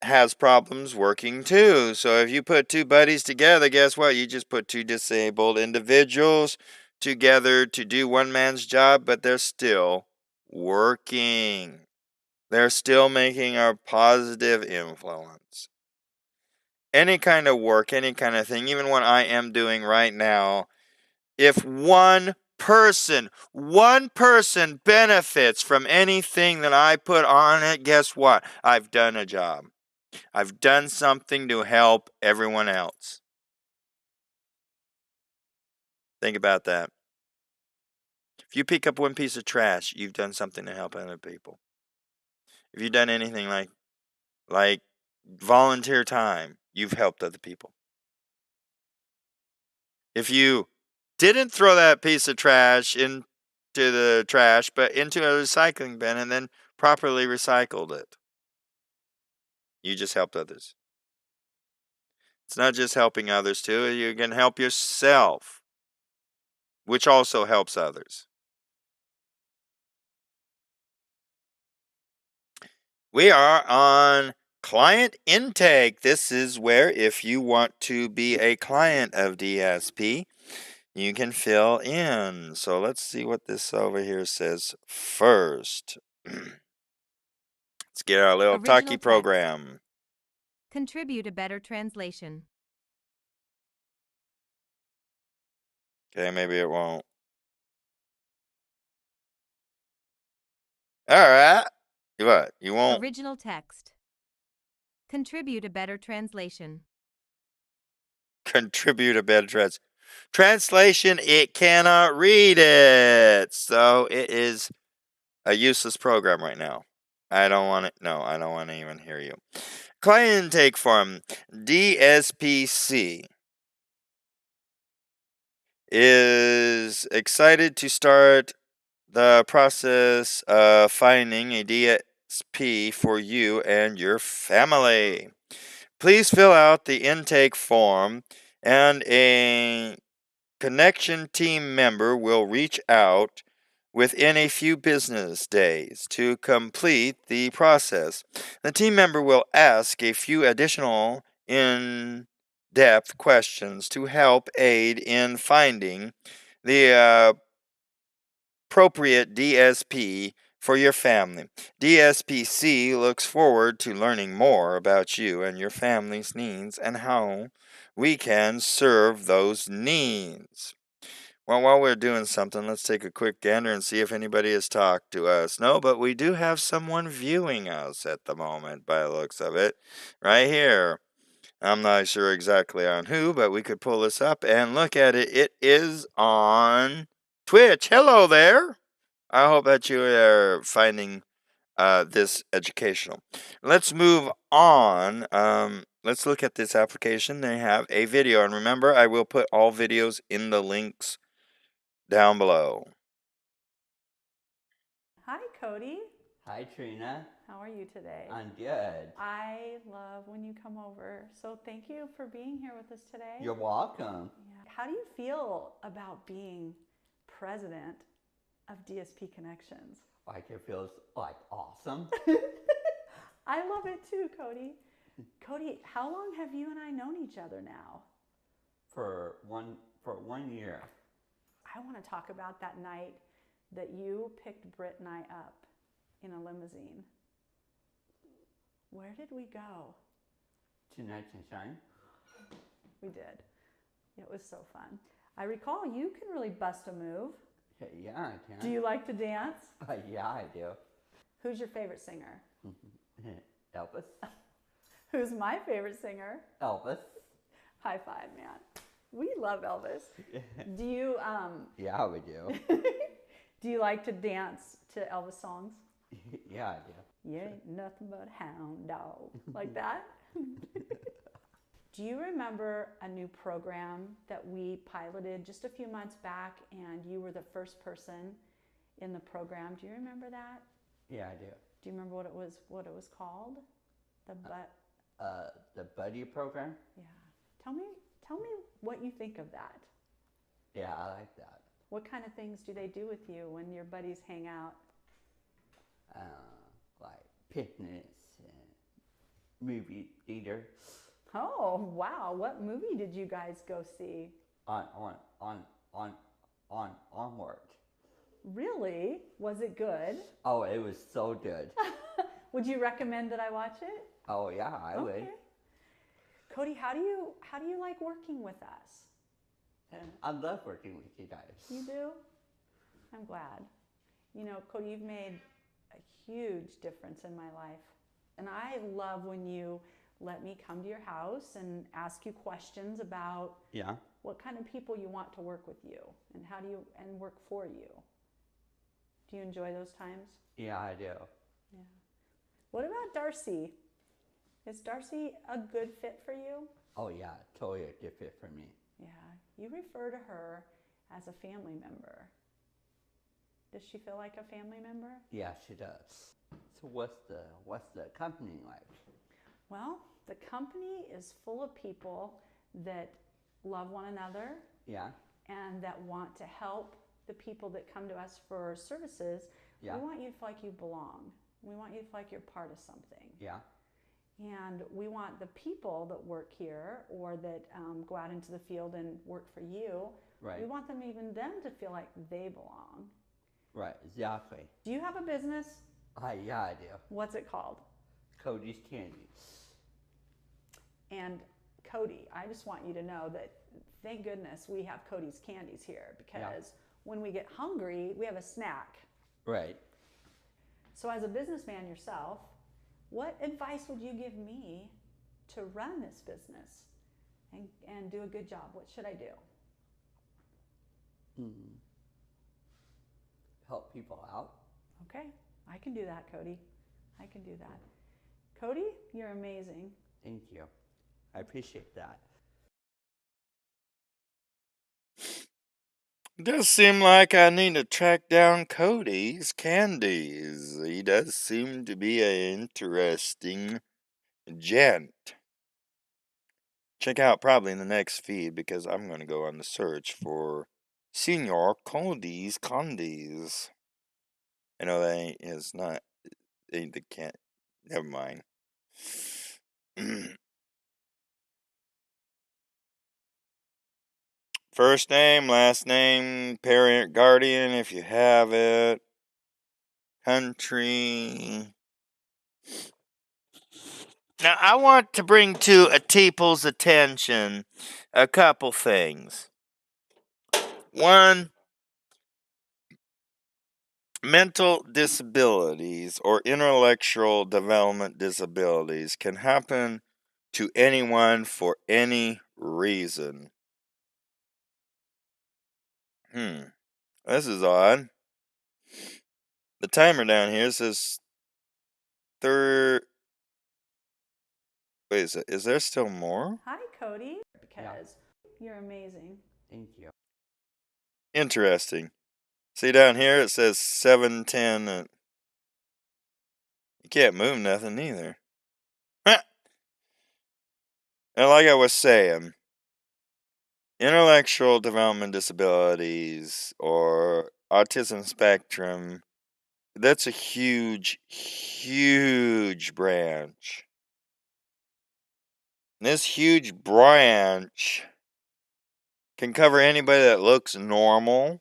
has problems working too. So if you put two buddies together, guess what? You just put two disabled individuals together to do one man's job, but they're still working. They're still making a positive influence. Any kind of work, any kind of thing, even what I am doing right now, if one person benefits from anything that I put on it, guess what? I've done a job. I've done something to help everyone else. Think about that. If you pick up one piece of trash, you've done something to help other people. If you've done anything like volunteer time, you've helped other people. If you didn't throw that piece of trash into the trash, but into a recycling bin and then properly recycled it, you just helped others. It's not just helping others too, you can help yourself, which also helps others. We are on client intake. This is where if you want to be a client of DSP, you can fill in. So let's see what this over here says first. Let's get our little Original talkie text. program. Contribute a better translation. Okay, maybe it won't. All right. What? You won't? Original text. Contribute a better translation. Contribute a better translation. It cannot read it. So it is a useless program right now. I don't want it. No, I don't want to even hear you. Client intake form. DSPC is excited to start the process of finding a DSP for you and your family. Please fill out the intake form and a connection team member will reach out within a few business days to complete the process. The team member will ask a few additional in-depth questions to help aid in finding the appropriate DSP for your family. DSPC looks forward to learning more about you and your family's needs and how we can serve those needs. Well, while we're doing something, let's take a quick gander and see if anybody has talked to us. No, but we do have someone viewing us at the moment by the looks of it. Right here. I'm not sure exactly on who, but we could pull this up and look at it. It is on Twitch. Hello there. I hope that you are finding this educational. Let's move on. Let's look at this application. They have a video. And remember, I will put all videos in the links down below. Hi, Cody. Hi, Trina. How are you today? I'm good. I love when you come over. So thank you for being here with us today. You're welcome. Yeah. How do you feel about being president of DSP Connections. Like it feels like awesome. I love it too, Cody. Cody, how long have you and I known each other now? For 1 year. I want to talk about that night that you picked Britt and I up in a limousine. Where did we go? Tonight and shine. We did. It was so fun. I recall you can really bust a move. Yeah, I can. Do you like to dance? Yeah, I do. Who's your favorite singer? Elvis. Who's my favorite singer? Elvis. High five, man. We love Elvis. Do you Yeah, we do. do you like to dance to Elvis songs? Yeah, I do. You ain't nothing but a hound dog. Like that? Do you remember a new program that we piloted just a few months back and you were the first person in the program? Do you remember that? Yeah, I do. Do you remember what it was called? The buddy program? Yeah. Tell me what you think of that. Yeah, I like that. What kind of things do they do with you when your buddies hang out? Like picnics and movie theater. Oh, wow. What movie did you guys go see? Onward. Really? Was it good? Oh, it was so good. Would you recommend that I watch it? Oh yeah, I would. Cody, how do you like working with us? I love working with you guys. You do? I'm glad. You know, Cody, you've made a huge difference in my life. And I love when you let me come to your house and ask you questions about what kind of people you want to work with you and work for you. Do you enjoy those times? Yeah, I do. Yeah. What about Darcy? Is Darcy a good fit for you? Oh yeah, totally a good fit for me. Yeah, you refer to her as a family member. Does she feel like a family member? Yeah, she does. So what's the company like? Well, the company is full of people that love one another. Yeah. And that want to help the people that come to us for services. Yeah. We want you to feel like you belong. We want you to feel like you're part of something. Yeah. And we want the people that work here or that go out into the field and work for you, right. We want them to feel like they belong. Right, exactly. Do you have a business? Yeah, I do. What's it called? Cody's Candies. And Cody, I just want you to know that thank goodness we have Cody's Candies here because when we get hungry, we have a snack. Right. So as a businessman yourself, what advice would you give me to run this business and do a good job? What should I do? Help people out. Okay, I can do that, Cody. I can do that. Cody, you're amazing. Thank you. I appreciate that. It does seem like I need to track down Cody's Candies. He does seem to be an interesting gent. Check out probably in the next feed because I'm going to go on the search for Senior Cody's Candies. I know that is not, they can't, never mind. First name, last name, parent, guardian, if you have it. Country. Now, I want to bring to a people's attention a couple things. One, mental disabilities or intellectual development disabilities can happen to anyone for any reason. This is odd. The timer down here says third. Wait, is there still more? Hi, Cody, because you're amazing. Thank you. Interesting. See down here it says 7:10. You can't move nothing either. And like I was saying, intellectual development disabilities or autism spectrum, that's a huge, huge branch. This huge branch can cover anybody that looks normal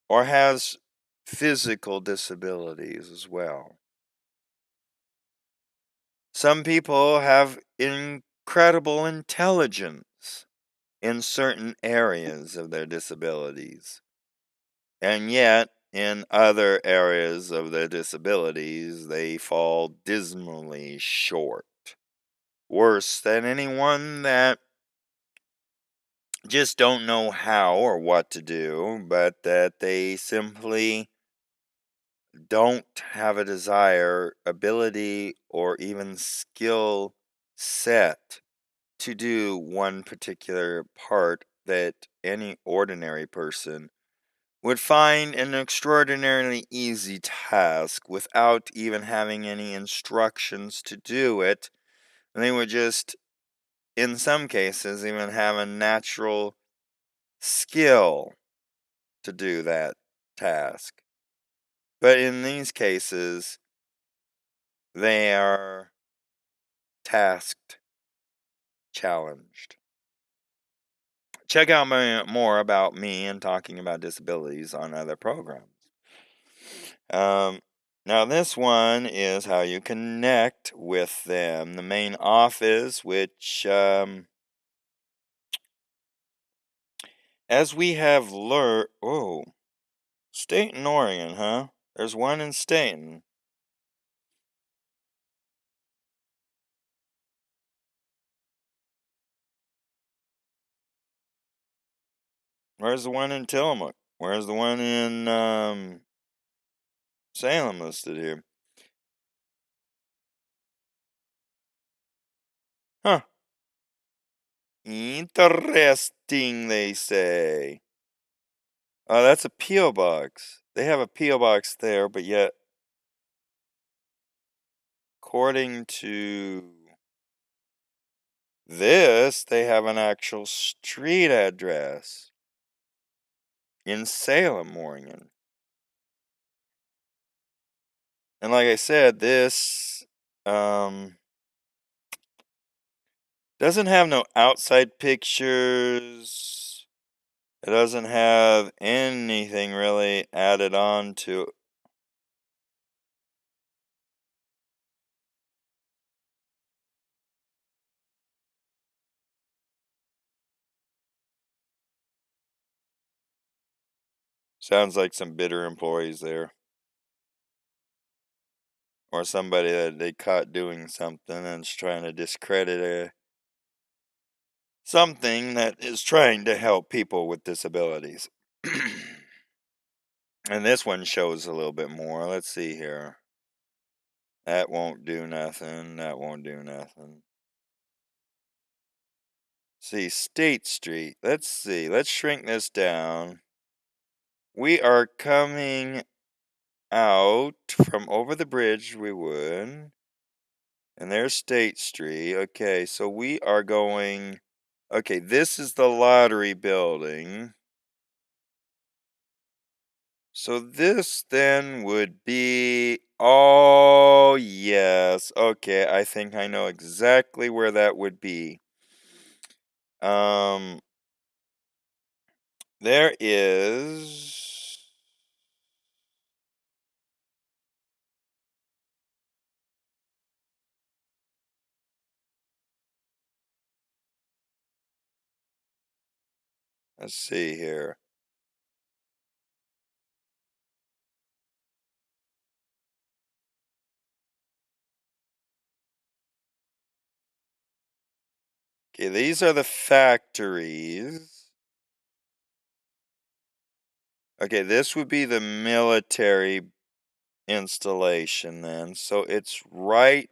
or has physical disabilities as well. Some people have incredible intelligence in certain areas of their disabilities, and yet in other areas of their disabilities, they fall dismally short. Worse than anyone that just don't know how or what to do, but that they simply don't have a desire, ability, or even skill set to do one particular part that any ordinary person would find an extraordinarily easy task without even having any instructions to do it. And they would just, in some cases, even have a natural skill to do that task. But in these cases, they are tasked, challenged. Check out more about me and talking about disabilities on other programs. Now, this one is how you connect with them. The main office, which, as we have learned, Staten, Oregon, huh? There's one in Staten. Where's the one in Tillamook? Where's the one in Salem listed here? Huh. Interesting, they say. Oh, that's a P.O. box. They have a P.O. box there, but yet, according to this, they have an actual street address in Salem, Oregon. And like I said, this doesn't have no outside pictures. It doesn't have anything really added on to. Sounds like some bitter employees there. Or somebody that they caught doing something and is trying to discredit something that is trying to help people with disabilities. And this one shows a little bit more. Let's see here. That won't do nothing. That won't do nothing. See, State Street. Let's see. Let's shrink this down. We are coming out from over the bridge, we would. And there's State Street. Okay, so we are going. Okay, this is the lottery building. So this then would be. Oh, yes. Okay, I think I know exactly where that would be. There is. Let's see here. Okay, these are the factories. Okay, this would be the military installation then. So it's right.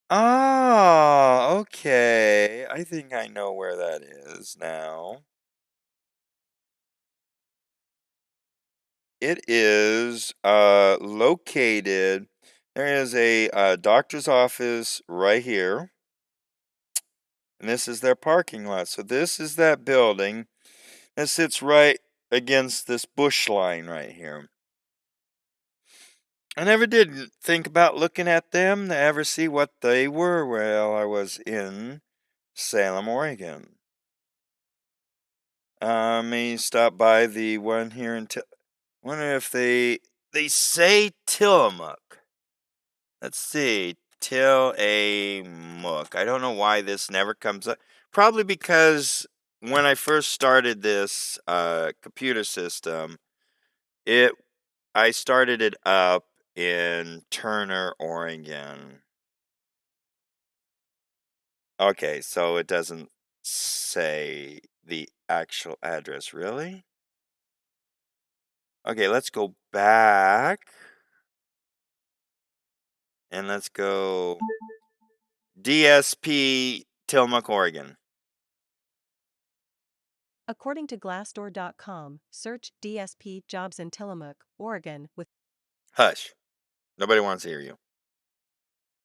Ah, okay. I think I know where that is now. It is located There is a doctor's office right here. And this is their parking lot. So this is that building that sits right against this bush line right here. I never did think about looking at them to ever see what they were while I was in Salem, Oregon. May stop by the one here in wonder if they say Tillamook. Let's see, Tillamook. I don't know why this never comes up. Probably because when I first started this computer system, I started it up in Turner, Oregon. Okay, so it doesn't say the actual address, really? Okay, let's go back. And let's go D.S.P. Tillamook, Oregon. According to Glassdoor.com, search DSP jobs in Tillamook, Oregon with Hush. Nobody wants to hear you.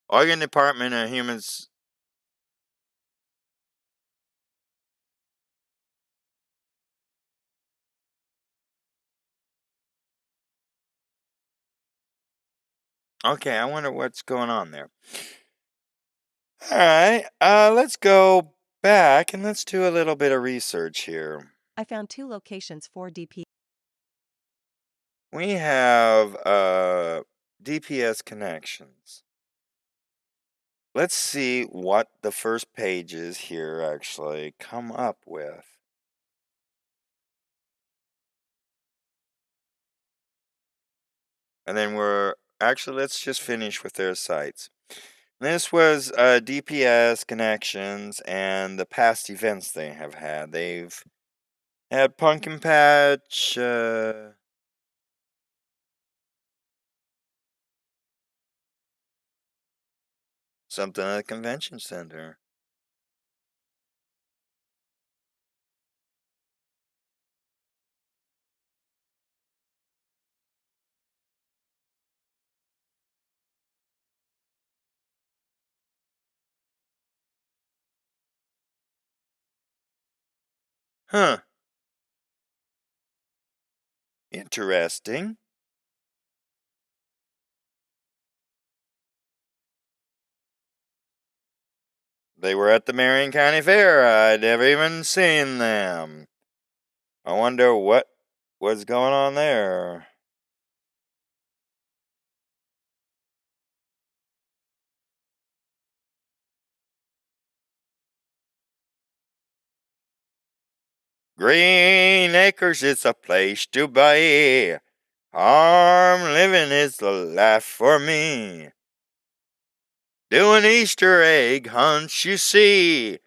Oregon Department of Humans. Okay, I wonder what's going on there. Alright, let's go back and let's do a little bit of research here. I found 2 locations for DP. We have DPS connections. Let's see what the first pages here actually come up with. And then let's just finish with their sites. This was DPS connections and the past events they have had. They've had Pumpkin Patch, something at the convention center. Huh. Interesting. They were at the Marion County Fair. I'd never even seen them. I wonder what was going on there. Green Acres is a place to be. Farm living is the life for me. Doing Easter egg hunts, you see.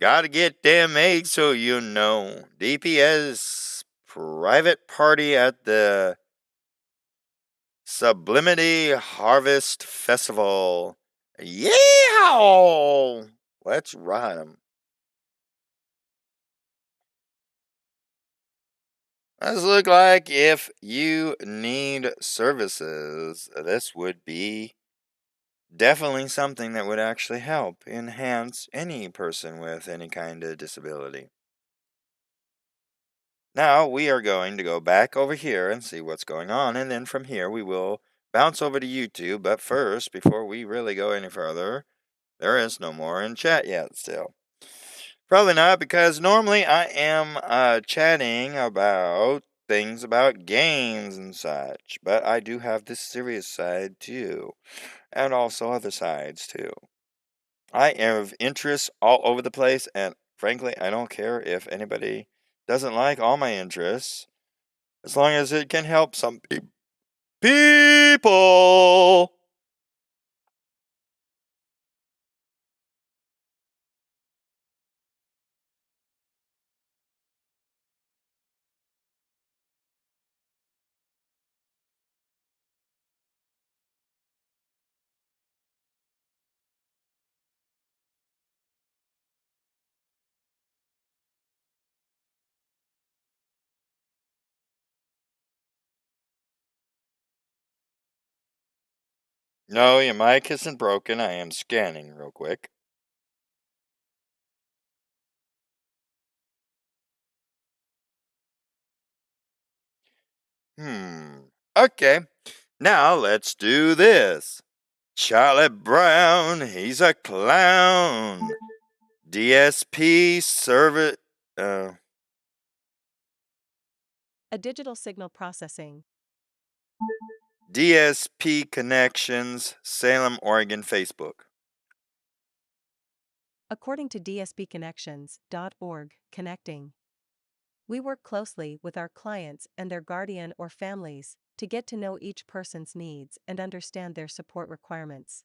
Gotta get them eggs so you know. DPS private party at the Sublimity Harvest Festival. Yeah! Let's ride 'em. Does look like if you need services, this would be definitely something that would actually help enhance any person with any kind of disability. Now we are going to go back over here and see what's going on, and then from here we will bounce over to YouTube. But first, before we really go any further, there is no more in chat yet still. Probably not, because normally I am chatting about things about games and such, but I do have this serious side too, and also other sides too. I have interests all over the place, and frankly, I don't care if anybody doesn't like all my interests, as long as it can help some people. No, your mic isn't broken. I am scanning real quick. Okay. Now let's do this. Charlie Brown, he's a clown. D.S.P. service. A digital signal processing. D.S.P. Connections, Salem, Oregon, Facebook. According to dspconnections.org, connecting. We work closely with our clients and their guardian or families to get to know each person's needs and understand their support requirements.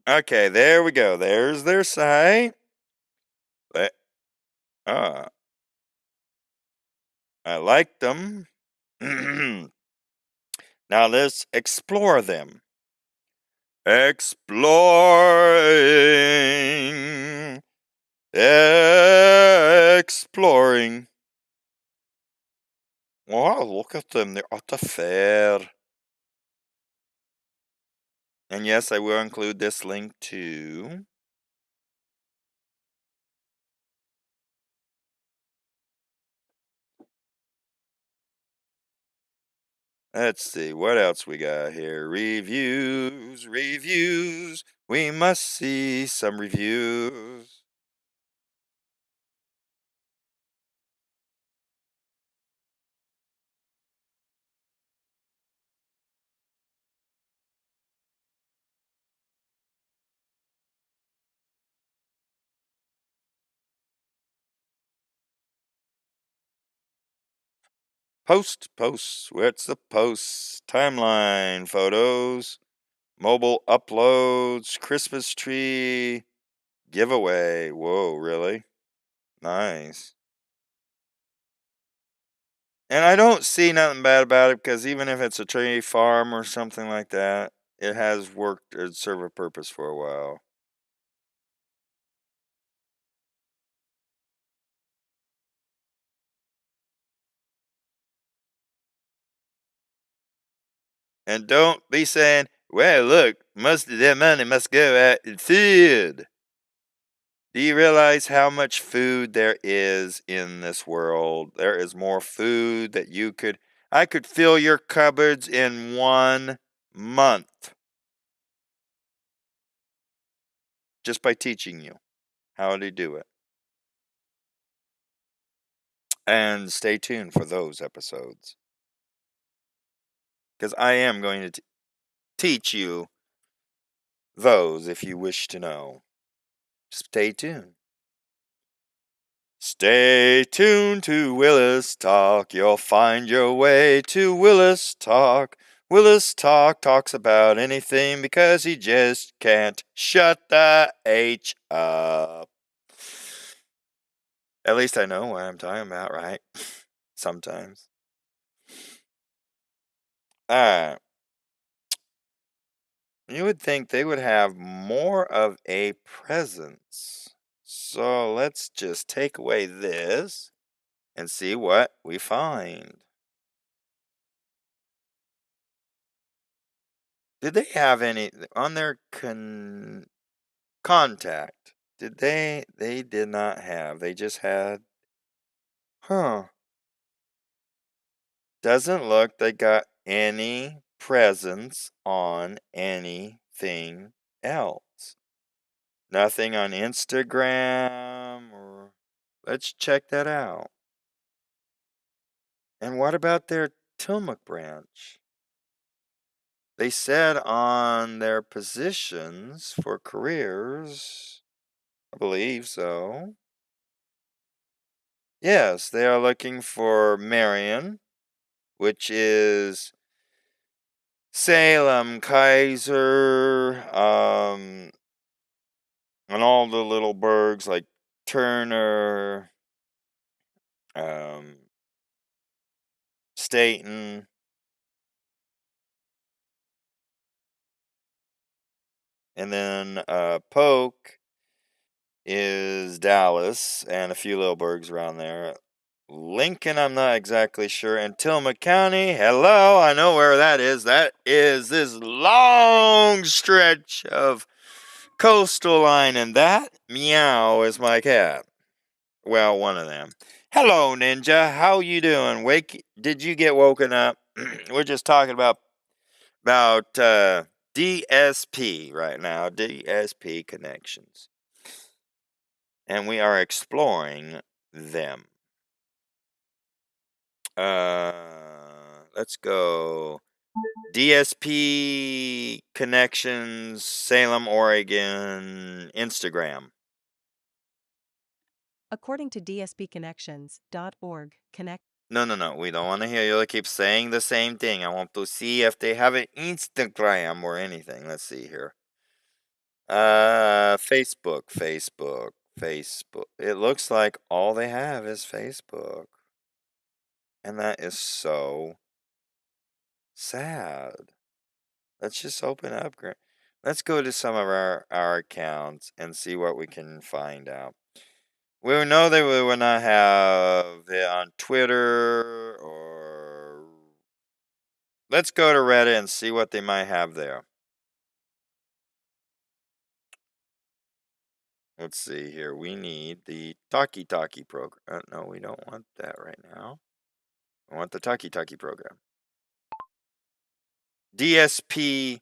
Okay, there we go. There's their site. I like them. Now let's explore them. Exploring. Exploring. Wow, look at them. They're at the fair. And yes, I will include this link too. Let's see, what else we got here? Reviews, reviews. We must see some reviews. Posts. Where's the posts? Timeline, photos, mobile uploads, Christmas tree, giveaway. Whoa, really? Nice. And I don't see nothing bad about it because even if it's a tree farm or something like that, it has worked and served a purpose for a while. And don't be saying, well, look, most of their money must go out in food. Do you realize how much food there is in this world? There is more food that I could fill your cupboards in 1 month just by teaching you how to do it. And stay tuned for those episodes, because I am going to teach you those if you wish to know. Stay tuned. Stay tuned to Willis Talk. You'll find your way to Willis Talk. Willis Talk talks about anything because he just can't shut the H up. At least I know what I'm talking about, right? Sometimes. Alright. You would think they would have more of a presence. So let's just take away this and see what we find. Did they have any on their contact? They did not have. They just had. Doesn't look they got any presence on anything else. Nothing on Instagram or let's check that out. And what about their Tillamook branch? They said on their positions for careers, I believe so. Yes, they are looking for Marion, which is Salem, Kaiser, and all the little burgs like Turner, Staten. And then Polk is Dallas and a few little burgs around there. Lincoln, I'm not exactly sure. And Tillamook County, hello, I know where that is. That is this long stretch of coastal line, and that, meow, is my cat. Well, one of them. Hello, Ninja. How you doing? Did you get woken up? We're just talking about DSP right now. DSP connections. And we are exploring them. Let's go. DSP connections, Salem, Oregon, Instagram. According to dspconnections.org, connect. No. We don't want to hear you keep saying the same thing. I want to see if they have an Instagram or anything. Let's see here. Facebook. It looks like all they have is Facebook. And that is so sad. Let's just open up. Let's go to some of our accounts and see what we can find out. We know that we will not have it on Twitter or... Let's go to Reddit and see what they might have there. Let's see here. We need the Talkie program. No, we don't want that right now. I want the Talkie program. DSP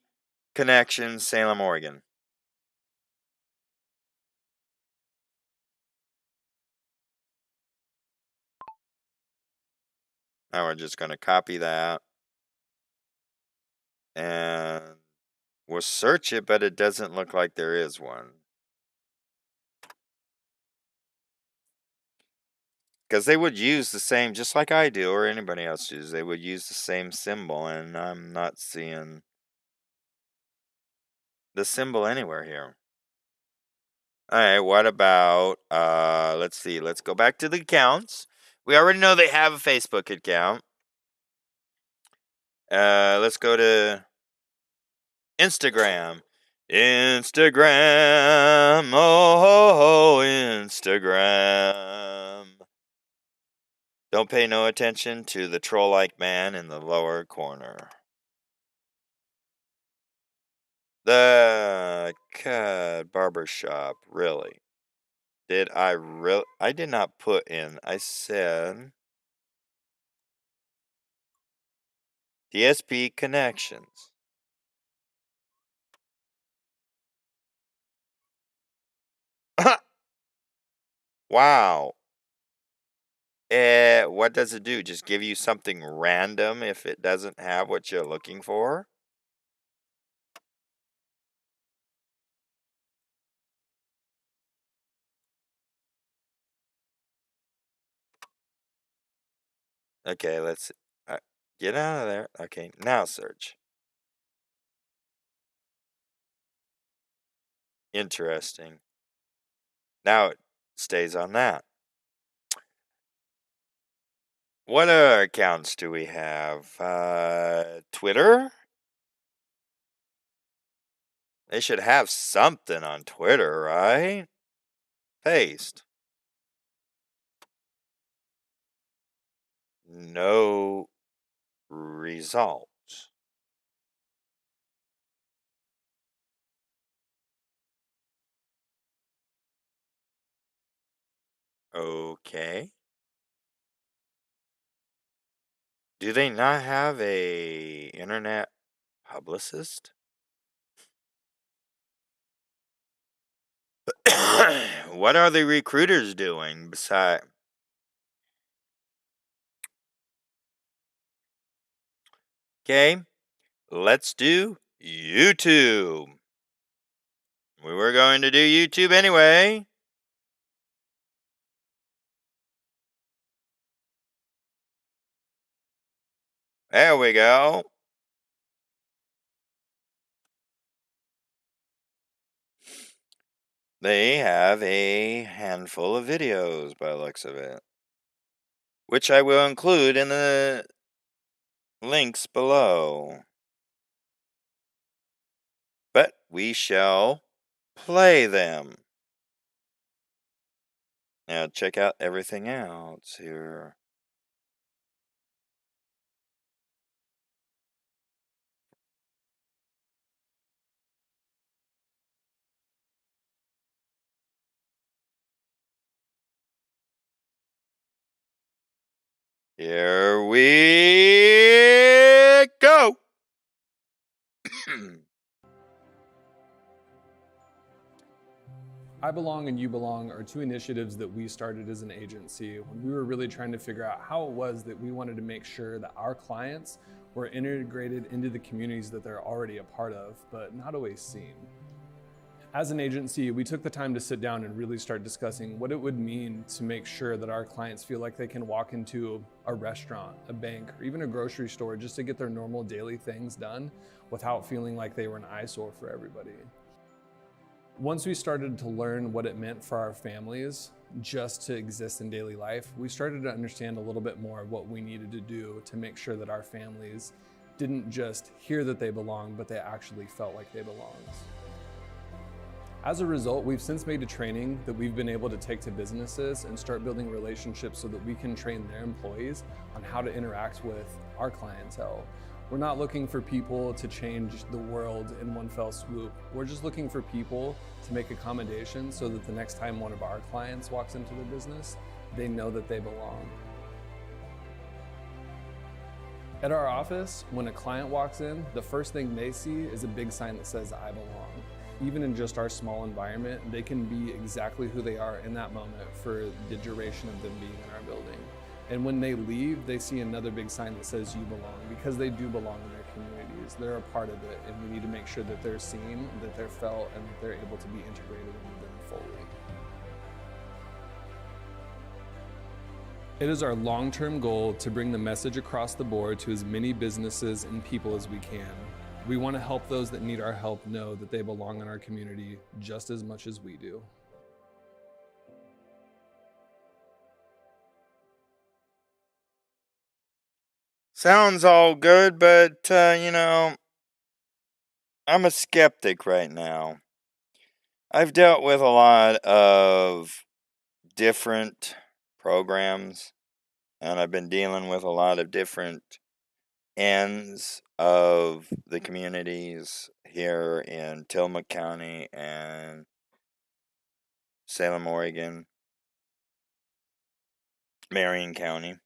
Connection, Salem, Oregon. Now we're just going to copy that. And we'll search it, but it doesn't look like there is one. Because they would use the same, just like I do, or anybody else does. They would use the same symbol, and I'm not seeing the symbol anywhere here. All right, what about, let's see, let's go back to the accounts. We already know they have a Facebook account. Let's go to Instagram. Instagram, oh, Instagram. Don't pay no attention to the troll-like man in the lower corner. The cat barbershop, really? I did not put in, I said DSP connections. Wow. What does it do? Just give you something random if it doesn't have what you're looking for? Okay, let's get out of there. Okay, now search. Interesting. Now it stays on that. What other accounts do we have? Twitter? They should have something on Twitter, right? Paste. No results. Okay. Do they not have a internet publicist? What are the recruiters doing besides? Okay, let's do YouTube. We were going to do YouTube anyway. There we go. They have a handful of videos by the looks of it, which I will include in the links below. But we shall play them. Now check out everything else here. Here we go. I Belong and You Belong are two initiatives that we started as an agency when we were really trying to figure out how it was that we wanted to make sure that our clients were integrated into the communities that they're already a part of, but not always seen. As an agency, we took the time to sit down and really start discussing what it would mean to make sure that our clients feel like they can walk into a restaurant, a bank, or even a grocery store just to get their normal daily things done without feeling like they were an eyesore for everybody. Once we started to learn what it meant for our families just to exist in daily life, we started to understand a little bit more of what we needed to do to make sure that our families didn't just hear that they belong, but they actually felt like they belonged. As a result, we've since made a training that we've been able to take to businesses and start building relationships so that we can train their employees on how to interact with our clientele. We're not looking for people to change the world in one fell swoop. We're just looking for people to make accommodations so that the next time one of our clients walks into the business, they know that they belong. At our office, when a client walks in, the first thing they see is a big sign that says, "I belong." Even in just our small environment, they can be exactly who they are in that moment for the duration of them being in our building. And when they leave, they see another big sign that says, "You belong," because they do belong in their communities. They're a part of it, and we need to make sure that they're seen, that they're felt, and that they're able to be integrated into them fully. It is our long-term goal to bring the message across the board to as many businesses and people as we can. We want to help those that need our help know that they belong in our community just as much as we do. Sounds all good, but, I'm a skeptic right now. I've dealt with a lot of different programs, and I've been dealing with a lot of different ends of the communities here in Tillamook County and Salem, Oregon, Marion County.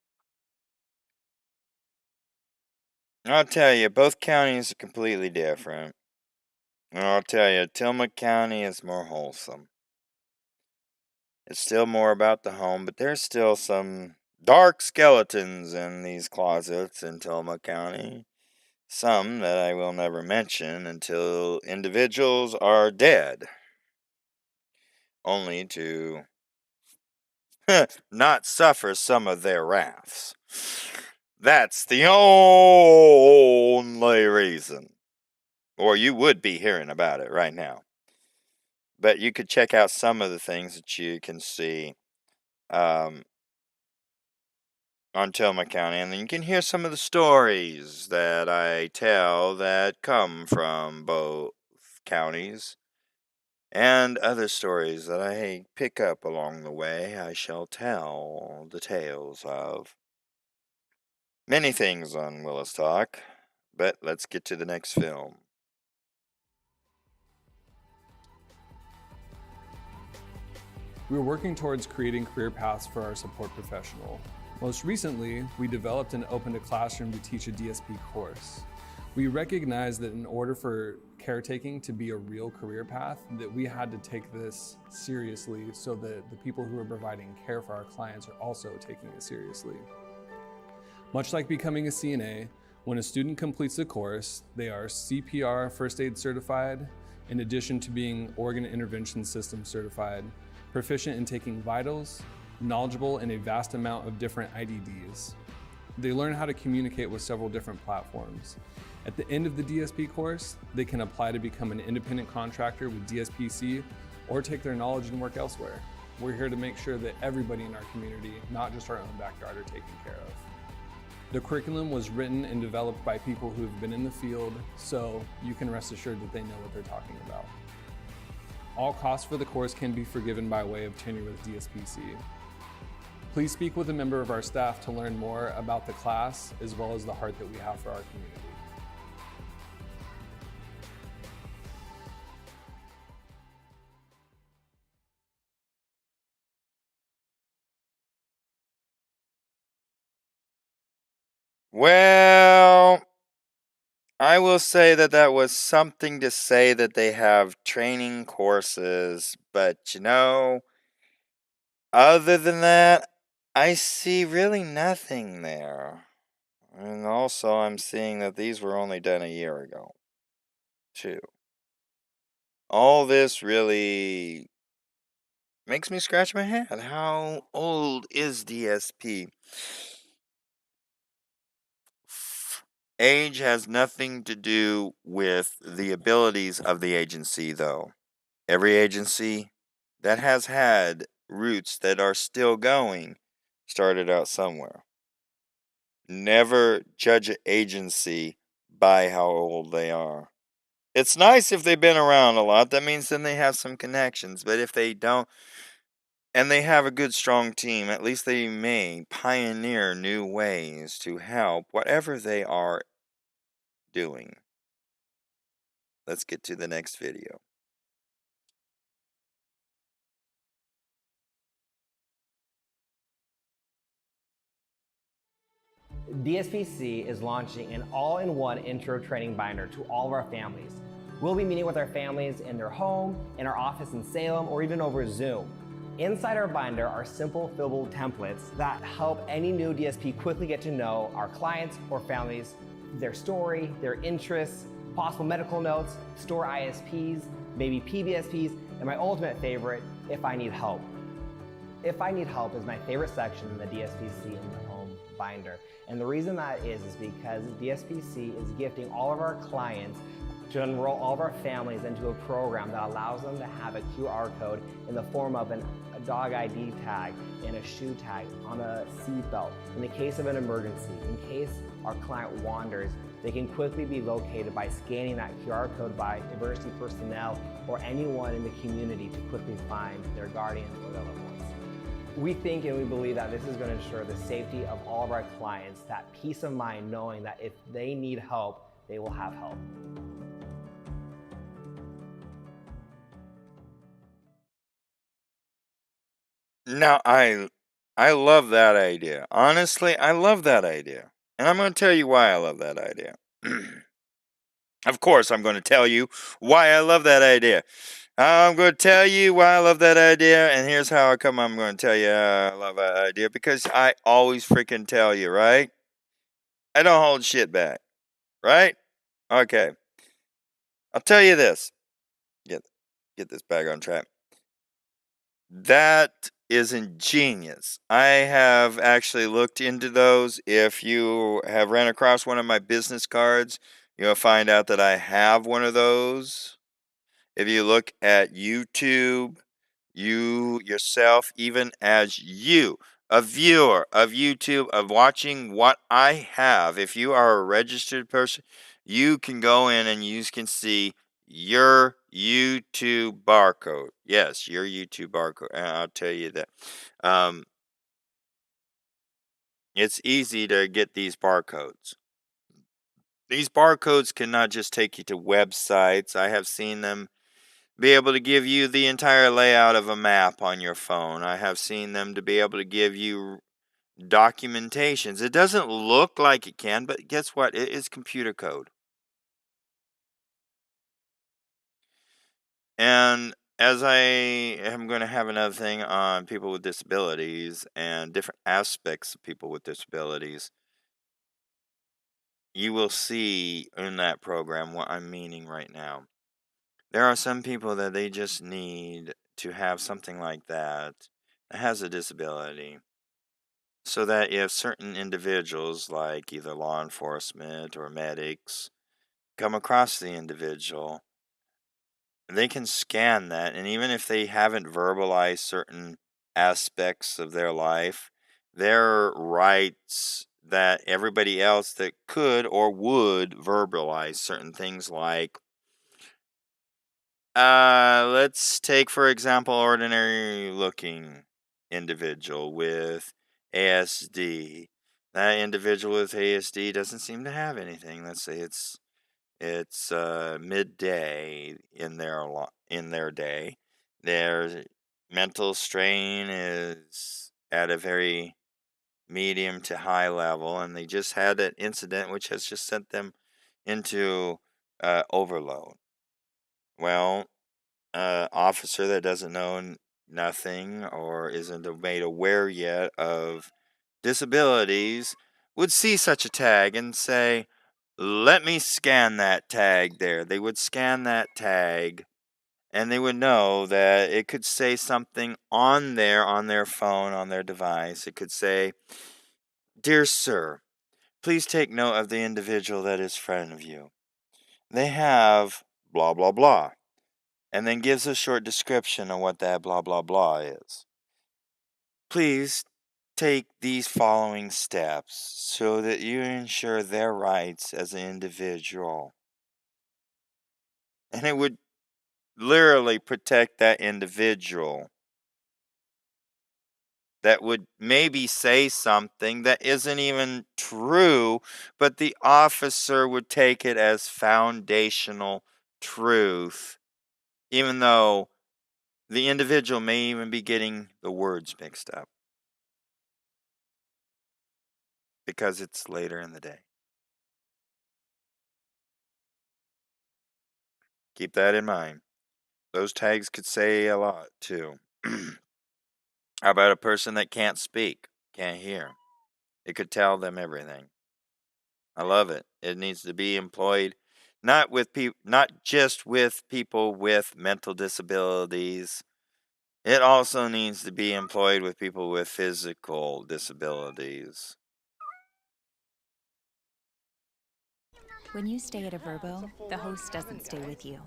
I'll tell you, both counties are completely different. And I'll tell you, Tillamook County is more wholesome. It's still more about the home, but there's still some dark skeletons in these closets in Tillamook County. Some that I will never mention until individuals are dead. Only to not suffer some of their wraths. That's the only reason. Or you would be hearing about it right now. But you could check out some of the things that you can see on Tillamook County, and then you can hear some of the stories that I tell that come from both counties, and other stories that I pick up along the way. I shall tell the tales of many things on Willis Talk, but let's get to the next film. We were working towards creating career paths for our support professional. Most recently, we developed and opened a classroom to teach a D.S.P course. We recognized that in order for caretaking to be a real career path, that we had to take this seriously so that the people who are providing care for our clients are also taking it seriously. Much like becoming a CNA, when a student completes the course, they are CPR first aid certified, in addition to being organ intervention system certified, proficient in taking vitals, knowledgeable in a vast amount of different IDDs. They learn how to communicate with several different platforms. At the end of the DSP course, they can apply to become an independent contractor with DSPC or take their knowledge and work elsewhere. We're here to make sure that everybody in our community, not just our own backyard, are taken care of. The curriculum was written and developed by people who have been in the field, so you can rest assured that they know what they're talking about. All costs for the course can be forgiven by way of tenure with DSPC. Please speak with a member of our staff to learn more about the class, as well as the heart that we have for our community. Well, I will say that that was something to say that they have training courses, but other than that, I see really nothing there. And also, I'm seeing that these were only done a year ago, too. All this really makes me scratch my head. How old is DSP? Age has nothing to do with the abilities of the agency, though. Every agency that has had roots that are still going started out somewhere. Never judge an agency by how old they are. It's nice if they've been around a lot. That means then they have some connections. But if they don't, and they have a good, strong team, at least they may pioneer new ways to help whatever they are doing. Let's get to the next video. DSPC is launching an all-in-one intro training binder to all of our families. We'll be meeting with our families in their home, in our office in Salem, or even over Zoom. Inside our binder are simple fillable templates that help any new DSP quickly get to know our clients or families, their story, their interests, possible medical notes, store ISPs, maybe PBSPs, and my ultimate favorite, if I need help. If I need help is my favorite section in the DSPC in the home binder. And the reason that is because DSPC is gifting all of our clients to enroll all of our families into a program that allows them to have a QR code in the form of a dog ID tag and a shoe tag on a seatbelt. In the case of an emergency, in case our client wanders, they can quickly be located by scanning that QR code by emergency personnel or anyone in the community to quickly find their guardians or their loved ones. We think and we believe that this is going to ensure the safety of all of our clients, that peace of mind knowing that if they need help, they will have help. Now, I love that idea. Honestly, I love that idea. And I'm going to tell you why I love that idea. Of course, I'm going to tell you why I love that idea. I'm going to tell you why I love that idea, and here's how I'm going to tell you I love that idea, because I always freaking tell you, right? I don't hold shit back, right? Okay. I'll tell you this. Get this back on track. That is ingenious. I have actually looked into those. If you have ran across one of my business cards, you'll find out that I have one of those. If you look at YouTube, you yourself, even as you, a viewer of YouTube, of watching what I have, if you are a registered person, you can go in and you can see your YouTube barcode. Yes, your YouTube barcode. And I'll tell you that. It's easy to get these barcodes. These barcodes cannot just take you to websites. I have seen them be able to give you the entire layout of a map on your phone. I have seen them to be able to give you documentations. It doesn't look like it can, but guess what? It is computer code. And as I am going to have another thing on people with disabilities and different aspects of people with disabilities, you will see in that program what I'm meaning right now. There are some people that they just need to have something like that has a disability, so that if certain individuals, like either law enforcement or medics, come across the individual, they can scan that, and even if they haven't verbalized certain aspects of their life, their rights that everybody else that could or would verbalize certain things, like Let's take, for example, ordinary looking individual with ASD. That individual with ASD doesn't seem to have anything. Let's say it's midday in their day. Their mental strain is at a very medium to high level, and they just had an incident which has just sent them into overload. Well, officer that doesn't know nothing or isn't made aware yet of disabilities would see such a tag and say, let me scan that tag there. They would scan that tag and they would know that it could say something on there, on their phone, on their device. It could say, dear sir, please take note of the individual that is in front of you. They have blah, blah, blah. And then gives a short description of what that blah, blah, blah is. Please take these following steps so that you ensure their rights as an individual. And it would literally protect that individual. That would maybe say something that isn't even true, but the officer would take it as foundational truth, even though the individual may even be getting the words mixed up because it's later in the day. Keep that in mind. Those tags could say a lot too. How about a person that can't speak, can't hear? It could tell them everything. I love it. It needs to be employed not just with people with mental disabilities. It also needs to be employed with people with physical disabilities. When you stay at a Verbo, the host doesn't stay with you.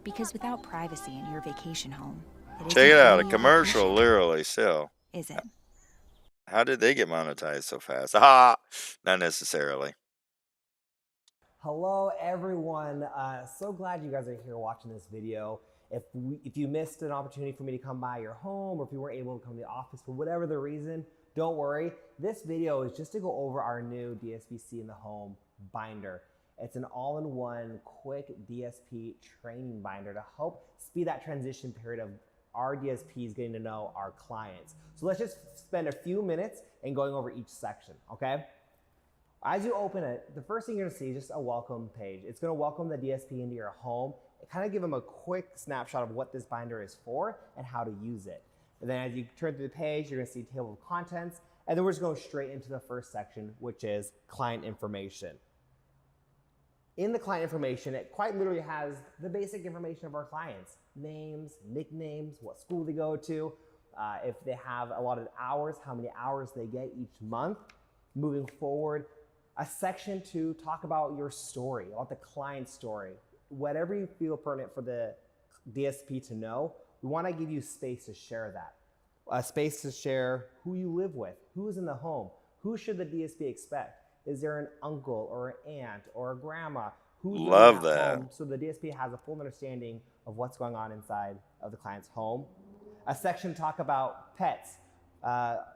Because without privacy in your vacation home, check it out, a commercial literally still. Is it? How did they get monetized so fast? Ah, not necessarily. Hello everyone, so glad you guys are here watching this video. If you missed an opportunity for me to come by your home, or if you weren't able to come to the office for whatever the reason, don't worry. This video is just to go over our new DSPC in the Home binder. It's an all-in-one quick DSP training binder to help speed that transition period of our DSPs getting to know our clients. So let's just spend a few minutes and going over each section, okay? As you open it, the first thing you're gonna see is just a welcome page. It's gonna welcome the DSP into your home and kind of give them a quick snapshot of what this binder is for and how to use it. And then as you turn through the page, you're gonna see table of contents, and then we're just going straight into the first section, which is client information. In the client information, it quite literally has the basic information of our clients: names, nicknames, what school they go to, if they have allotted hours, how many hours they get each month. Moving forward, a section to talk about your story, about the client story. Whatever you feel pertinent for the DSP to know, we want to give you space to share that. A space to share who you live with, who's in the home, who should the DSP expect? Is there an uncle or an aunt or a grandma who's Love living at that. home, so the DSP has a full understanding of what's going on inside of the client's home. A section to talk about pets.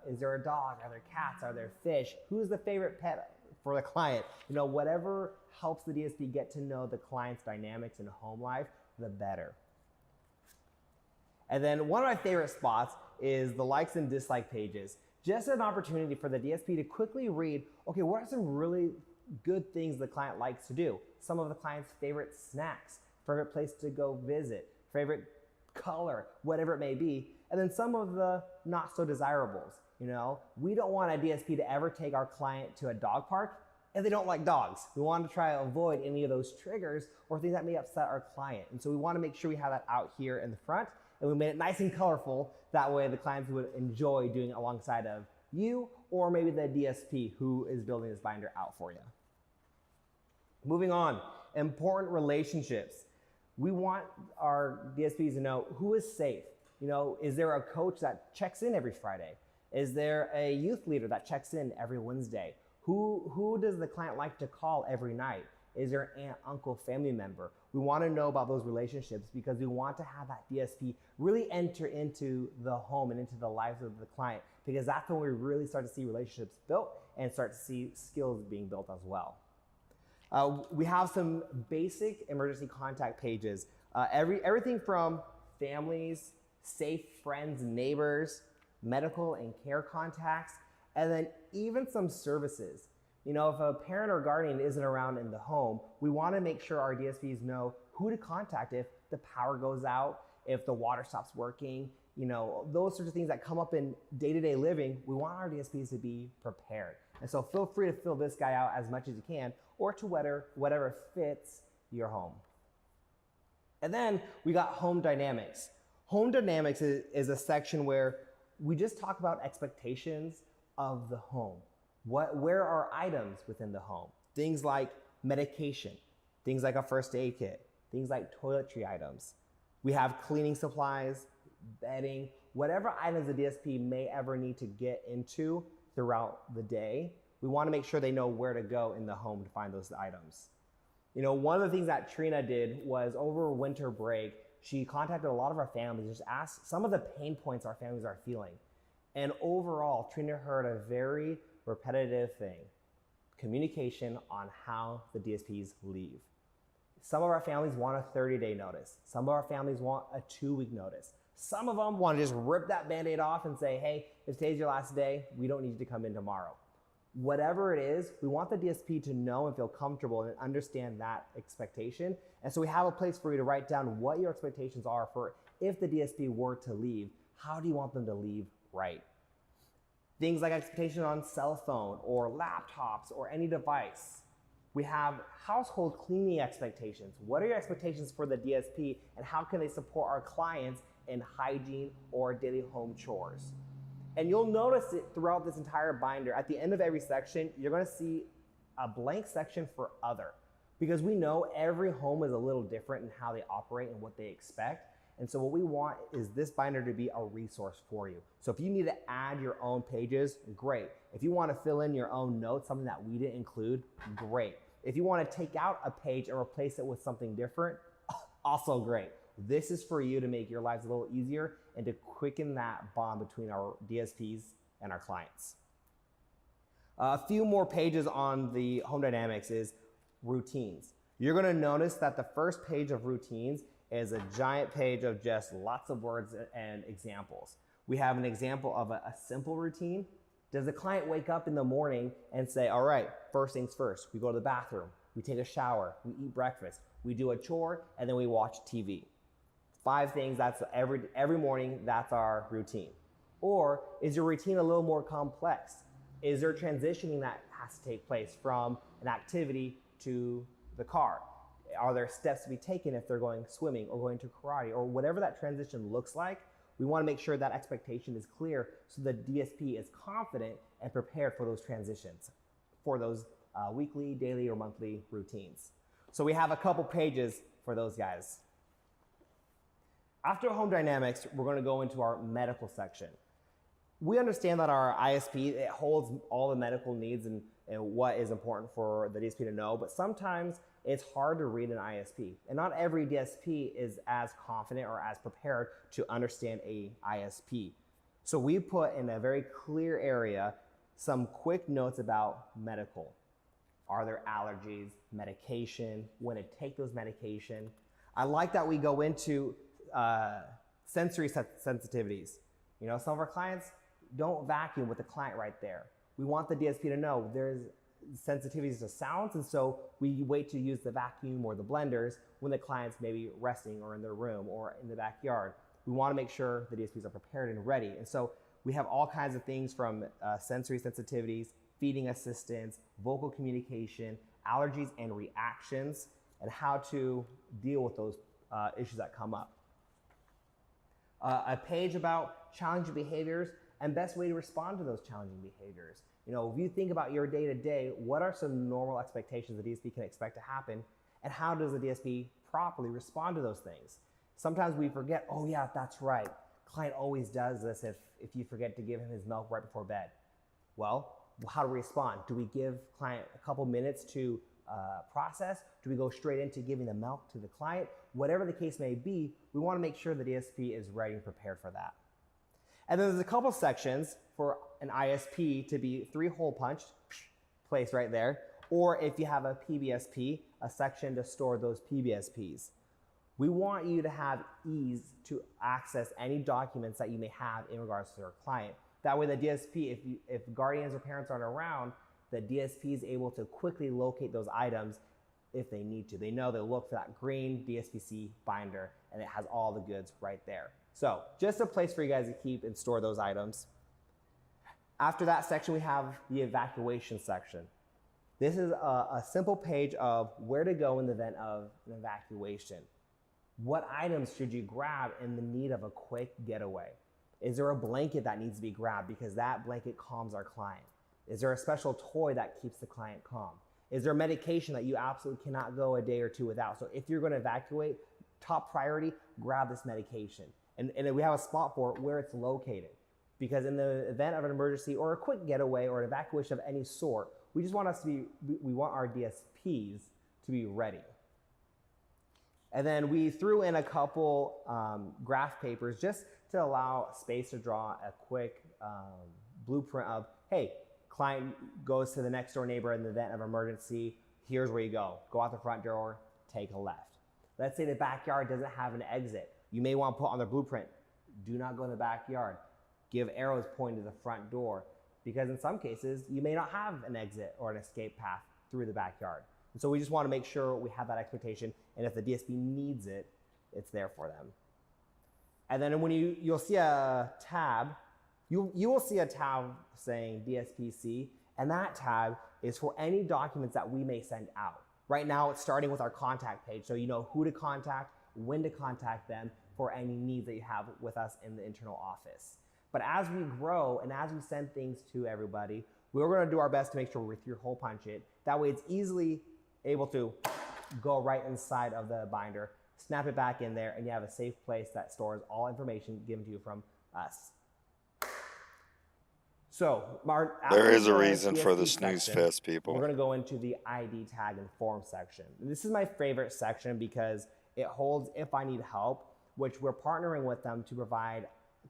Is there a dog? Are there cats? Are there fish? Who's the favorite pet for the client? You know, whatever helps the DSP get to know the client's dynamics in home life, the better. And then one of my favorite spots is the likes and dislike pages. Just an opportunity for the DSP to quickly read, okay, what are some really good things the client likes to do? Some of the client's favorite snacks, favorite place to go visit, favorite color, whatever it may be. And then some of the not so desirables. You know, we don't want a DSP to ever take our client to a dog park if they don't like dogs. We want to try to avoid any of those triggers or things that may upset our client. And so we want to make sure we have that out here in the front, and we made it nice and colorful. That way the clients would enjoy doing it alongside of you, or maybe the DSP who is building this binder out for you. Moving on, important relationships. We want our DSPs to know who is safe. You know, is there a coach that checks in every Friday? Is there a youth leader that checks in every Wednesday? Who does the client like to call every night? Is there an aunt, uncle, family member? We want to know about those relationships because we want to have that DSP really enter into the home and into the lives of the client, because that's when we really start to see relationships built and start to see skills being built as well. We have some basic emergency contact pages. Everything from families, safe friends, neighbors, medical and care contacts, and then even some services. You know, if a parent or guardian isn't around in the home, we want to make sure our DSPs know who to contact if the power goes out, if the water stops working, you know, those sorts of things that come up in day-to-day living. We want our DSPs to be prepared. And so feel free to fill this guy out as much as you can, or to whatever fits your home. And then we got home dynamics. Home dynamics is a section where we just talk about expectations of the home. Where are items within the home? Things like medication, things like a first aid kit, things like toiletry items. We have cleaning supplies, bedding, whatever items the DSP may ever need to get into throughout the day. We want to make sure they know where to go in the home to find those items. You know, one of the things that Trina did was over winter break, she contacted a lot of our families, just asked some of the pain points our families are feeling. And overall, Trina heard a very repetitive thing: communication on how the DSPs leave. Some of our families want a 30-day notice. Some of our families want a 2-week notice. Some of them want to just rip that Band-Aid off and say, hey, if today's your last day, we don't need you to come in tomorrow. Whatever it is, we want the DSP to know and feel comfortable and understand that expectation. And so we have a place for you to write down what your expectations are for if the DSP were to leave. How do you want them to leave right? Things like expectation on cell phone or laptops or any device. We have household cleaning expectations. What are your expectations for the DSP, and how can they support our clients in hygiene or daily home chores? And you'll notice it throughout this entire binder. At the end of every section, you're going to see a blank section for other, because we know every home is a little different in how they operate and what they expect. And so what we want is this binder to be a resource for you. So if you need to add your own pages, great. If you want to fill in your own notes, something that we didn't include, great. If you want to take out a page and replace it with something different, also great. This is for you to make your lives a little easier and to quicken that bond between our DSPs and our clients. A few more pages on the home dynamics is routines. You're going to notice that the first page of routines is a giant page of just lots of words and examples. We have an example of a simple routine. Does the client wake up in the morning and say, all right, first things first, we go to the bathroom, we take a shower, we eat breakfast, we do a chore, and then we watch TV. 5 things, that's every morning, that's our routine. Or is your routine a little more complex? Is there transitioning that has to take place from an activity to the car? Are there steps to be taken if they're going swimming or going to karate or whatever that transition looks like? We want to make sure that expectation is clear so the DSP is confident and prepared for those transitions, for those weekly, daily, or monthly routines. So we have a couple pages for those guys. After home dynamics, we're going to go into our medical section. We understand that our ISP, it holds all the medical needs and what is important for the DSP to know, but sometimes it's hard to read an ISP. And not every DSP is as confident or as prepared to understand a ISP. So we put in a very clear area some quick notes about medical. Are there allergies, medication, when to take those medication? I like that we go into sensory sensitivities. You know, some of our clients don't vacuum with the client right there. We want the DSP to know there's sensitivities to sounds, and so we wait to use the vacuum or the blenders when the client's maybe resting or in their room or in the backyard. We want to make sure the DSPs are prepared and ready. And so we have all kinds of things from sensory sensitivities, feeding assistance, vocal communication, allergies and reactions, and how to deal with those issues that come up. A page about challenging behaviors and best way to respond to those challenging behaviors. You know, if you think about your day-to-day, what are some normal expectations the DSP can expect to happen, and how does the DSP properly respond to those things? Sometimes we forget, oh yeah, that's right. Client always does this if you forget to give him his milk right before bed. Well, how do we respond? Do we give client a couple minutes to process? Do we go straight into giving the milk to the client? Whatever the case may be, we want to make sure the DSP is ready and prepared for that. And then there's a couple sections for an ISP to be 3-hole punched, place right there, or if you have a PBSP, a section to store those PBSPs. We want you to have ease to access any documents that you may have in regards to your client. That way the DSP, if guardians or parents aren't around, the DSP is able to quickly locate those items if they need to. They know they'll look for that green DSPC binder and it has all the goods right there. So just a place for you guys to keep and store those items. After that section, we have the evacuation section. This is a simple page of where to go in the event of an evacuation. What items should you grab in the need of a quick getaway? Is there a blanket that needs to be grabbed because that blanket calms our client? Is there a special toy that keeps the client calm? Is there medication that you absolutely cannot go a day or two without? So if you're going to evacuate, top priority, grab this medication. And we have a spot for it where it's located. Because in the event of an emergency or a quick getaway or an evacuation of any sort, we just want we want our DSPs to be ready. And then we threw in a couple graph papers just to allow space to draw a quick blueprint of, hey, client goes to the next door neighbor in the event of emergency, here's where you go. Go out the front door, take a left. Let's say the backyard doesn't have an exit. You may want to put on the blueprint, do not go in the backyard. Give arrows pointing to the front door, because in some cases, you may not have an exit or an escape path through the backyard. And so we just want to make sure we have that expectation, and if the DSP needs it, it's there for them. And then when you'll see a tab, you will see a tab saying DSPC, and that tab is for any documents that we may send out. Right now, it's starting with our contact page, so you know who to contact, when to contact them for any needs that you have with us in the internal office. But as we grow and as we send things to everybody, we're going to do our best to make sure we 3-hole punch it. That way it's easily able to go right inside of the binder, snap it back in there, and you have a safe place that stores all information given to you from us. So, there is a reason for the snooze fest, people. We're going to go into the ID tag and form section. And this is my favorite section because it holds if I need help, which we're partnering with them to provide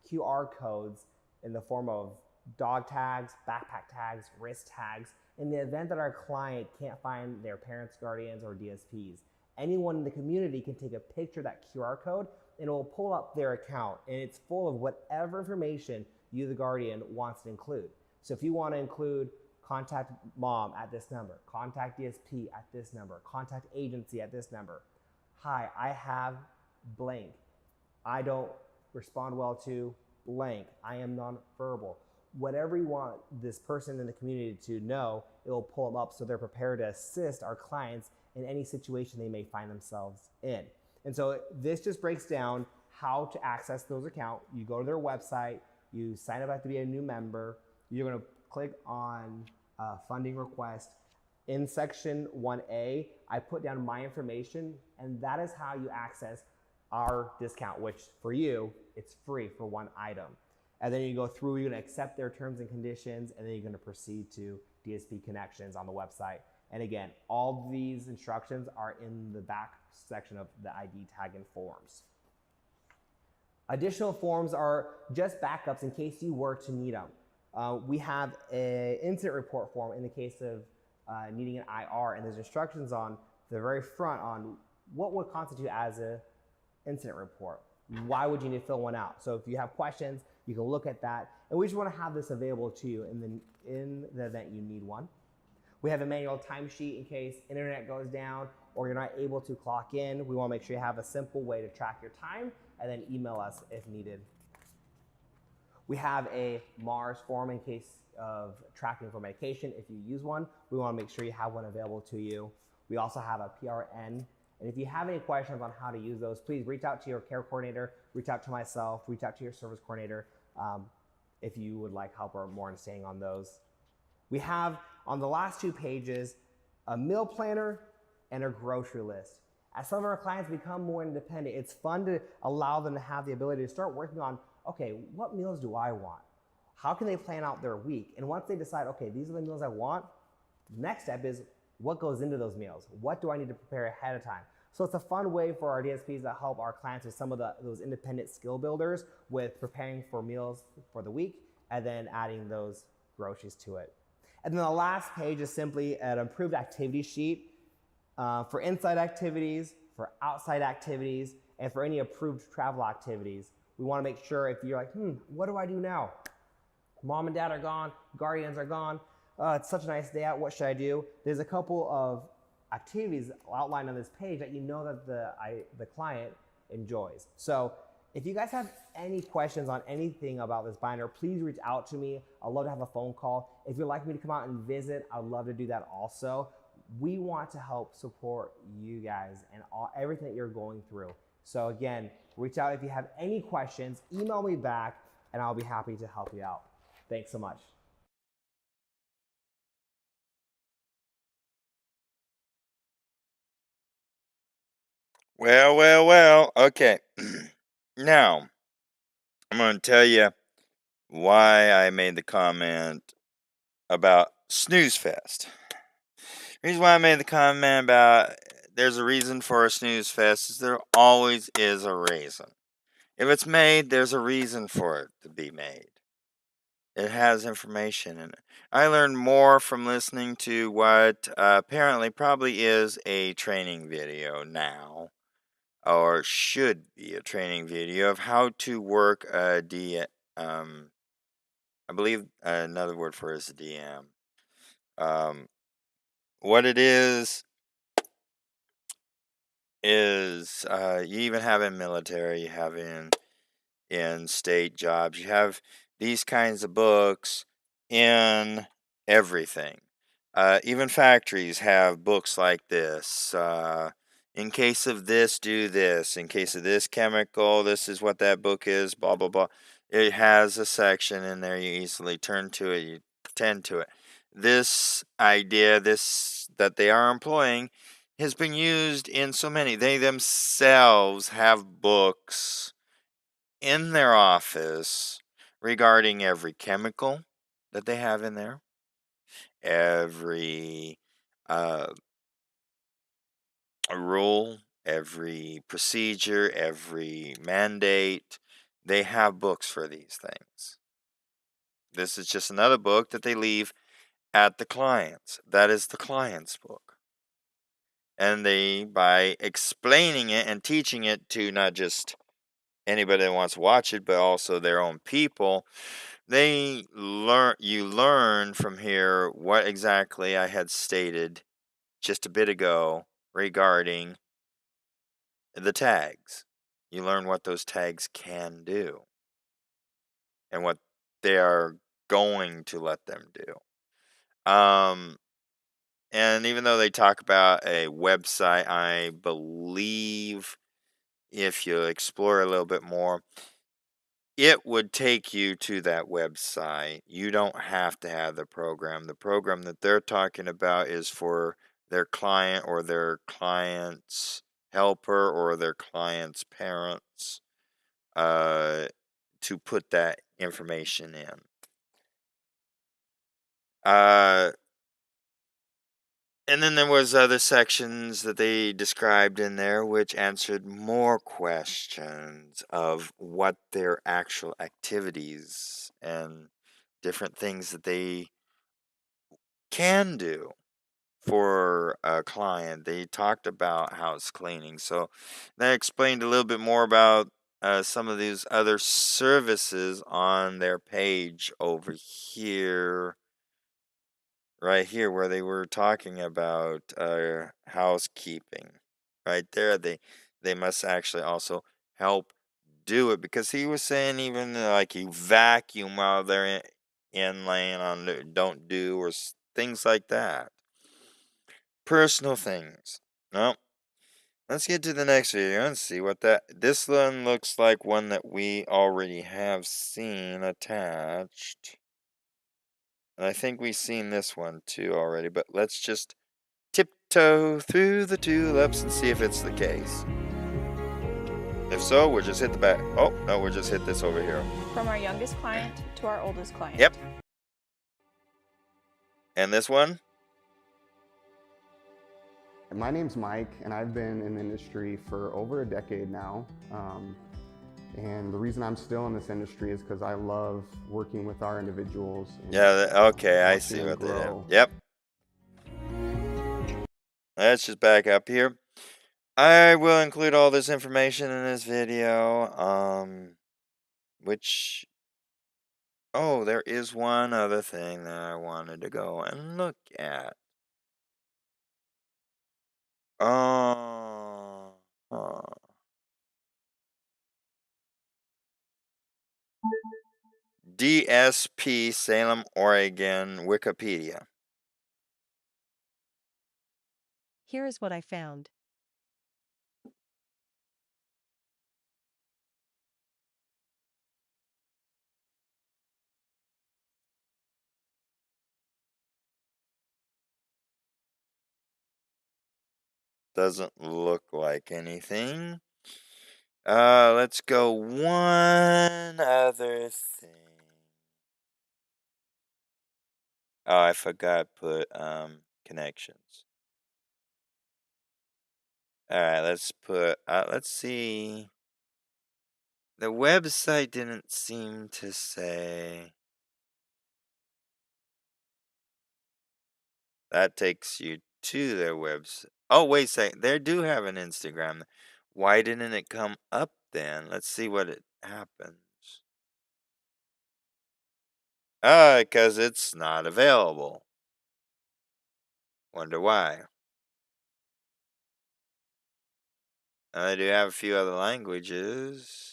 QR codes in the form of dog tags, backpack tags, wrist tags, in the event that our client can't find their parents, guardians, or DSPs. Anyone in the community can take a picture of that QR code and it will pull up their account, and it's full of whatever information you, the guardian, wants to include. So if you want to include contact mom at this number, contact DSP at this number, contact agency at this number. Hi, I have blank. I don't respond well to blank. I am nonverbal. Whatever you want this person in the community to know, it will pull them up so they're prepared to assist our clients in any situation they may find themselves in. And so this just breaks down how to access those accounts. You go to their website, you sign up to be a new member, you're going to click on funding request. In section 1A, I put down my information, and that is how you access our discount, which for you, it's free for one item. And then you go through, you're going to accept their terms and conditions, and then you're going to proceed to DSP connections on the website. And again, all these instructions are in the back section of the ID tag and forms. Additional forms are just backups in case you were to need them. We have an incident report form in the case of needing an IR, and there's instructions on the very front on what would constitute as an incident report. Why would you need to fill one out? So if you have questions, you can look at that. And we just want to have this available to you in the event you need one. We have a manual timesheet in case internet goes down or you're not able to clock in. We want to make sure you have a simple way to track your time, and then email us if needed. We have a MARS form in case of tracking for medication. If you use one, we want to make sure you have one available to you. We also have a PRN. And if you have any questions on how to use those, please reach out to your care coordinator, reach out to myself, reach out to your service coordinator if you would like help or more understanding on those. We have on the last 2 pages a meal planner and a grocery list. As some of our clients become more independent, it's fun to allow them to have the ability to start working on, okay, what meals do I want? How can they plan out their week? And once they decide, okay, these are the meals I want, the next step is, What goes into those meals? What do I need to prepare ahead of time? So it's a fun way for our DSPs to help our clients with some of those independent skill builders with preparing for meals for the week and then adding those groceries to it. And then the last page is simply an improved activity sheet for inside activities, for outside activities, and for any approved travel activities. We want to make sure if you're like, what do I do now? Mom and dad are gone, guardians are gone. It's such a nice day out, what should I do? There's a couple of activities outlined on this page that you know that the client enjoys. So if you guys have any questions on anything about this binder, please reach out to me. I'd love to have a phone call. If you'd like me to come out and visit, I'd love to do that also. We want to help support you guys and everything that you're going through. So again, reach out if you have any questions, email me back, and I'll be happy to help you out. Thanks so much. Well. Okay. Now, I'm going to tell you why I made the comment about snooze fest. The reason why I made the comment about there's a reason for a snooze fest is there always is a reason. If it's made, there's a reason for it to be made. It has information in it. I learned more from listening to what apparently probably is a training video now, or should be a training video of how to work a I believe another word for it is a DM. What it is you even have in military, you have in state jobs, you have these kinds of books in everything. Even factories have books like this. In case of this, do this. In case of this chemical, this is what that book is, blah, blah, blah. It has a section in there. You easily turn to it. You tend to it. This idea, that they are employing, has been used in so many. They themselves have books in their office regarding every chemical that they have in there, every rule, every procedure, every mandate. They have books for these things. This is just another book that they leave at the client's. That is the client's book. And they, by explaining it and teaching it to not just anybody that wants to watch it, but also their own people, you learn from here what exactly I had stated just a bit ago regarding the tags. You learn what those tags can do and what they are going to let them do. And even though they talk about a website, I believe if you explore a little bit more, it would take you to that website. You don't have to have the program. The program that they're talking about is for their client or their client's helper or their client's parents to put that information in. And then there was other sections that they described in there which answered more questions of what their actual activities and different things that they can do for a client. They talked about house cleaning. So that explained a little bit more about some of these other services on their page over here. Right here where they were talking about housekeeping. Right there, they must actually also help do it, because he was saying even like you vacuum while they're in laying on don't do, or things like that. Personal things. No. Let's get to the next video and see what this one looks like, one that we already have seen attached. And I think we've seen this one too already, but let's just tiptoe through the tulips and see if it's the case. If so, we'll just hit the back. Oh, no, we'll just hit this over here. From our youngest client to our oldest client. Yep. And this one? My name's Mike, and I've been in the industry for over a decade now. And the reason I'm still in this industry is because I love working with our individuals. And, okay, I see what they did. Yep. Let's just back up here. I will include all this information in this video, which, oh, there is one other thing that I wanted to go and look at. Oh, D.S.P. Salem, Oregon, Wikipedia. Here is what I found. Doesn't look like anything. Let's go one other thing. Oh, I forgot to put connections. Alright, let's put let's see. The website didn't seem to say. That takes you to their website. Oh, wait a second. They do have an Instagram. Why didn't it come up then? Let's see what it happens. Because it's not available. Wonder why. They do have a few other languages.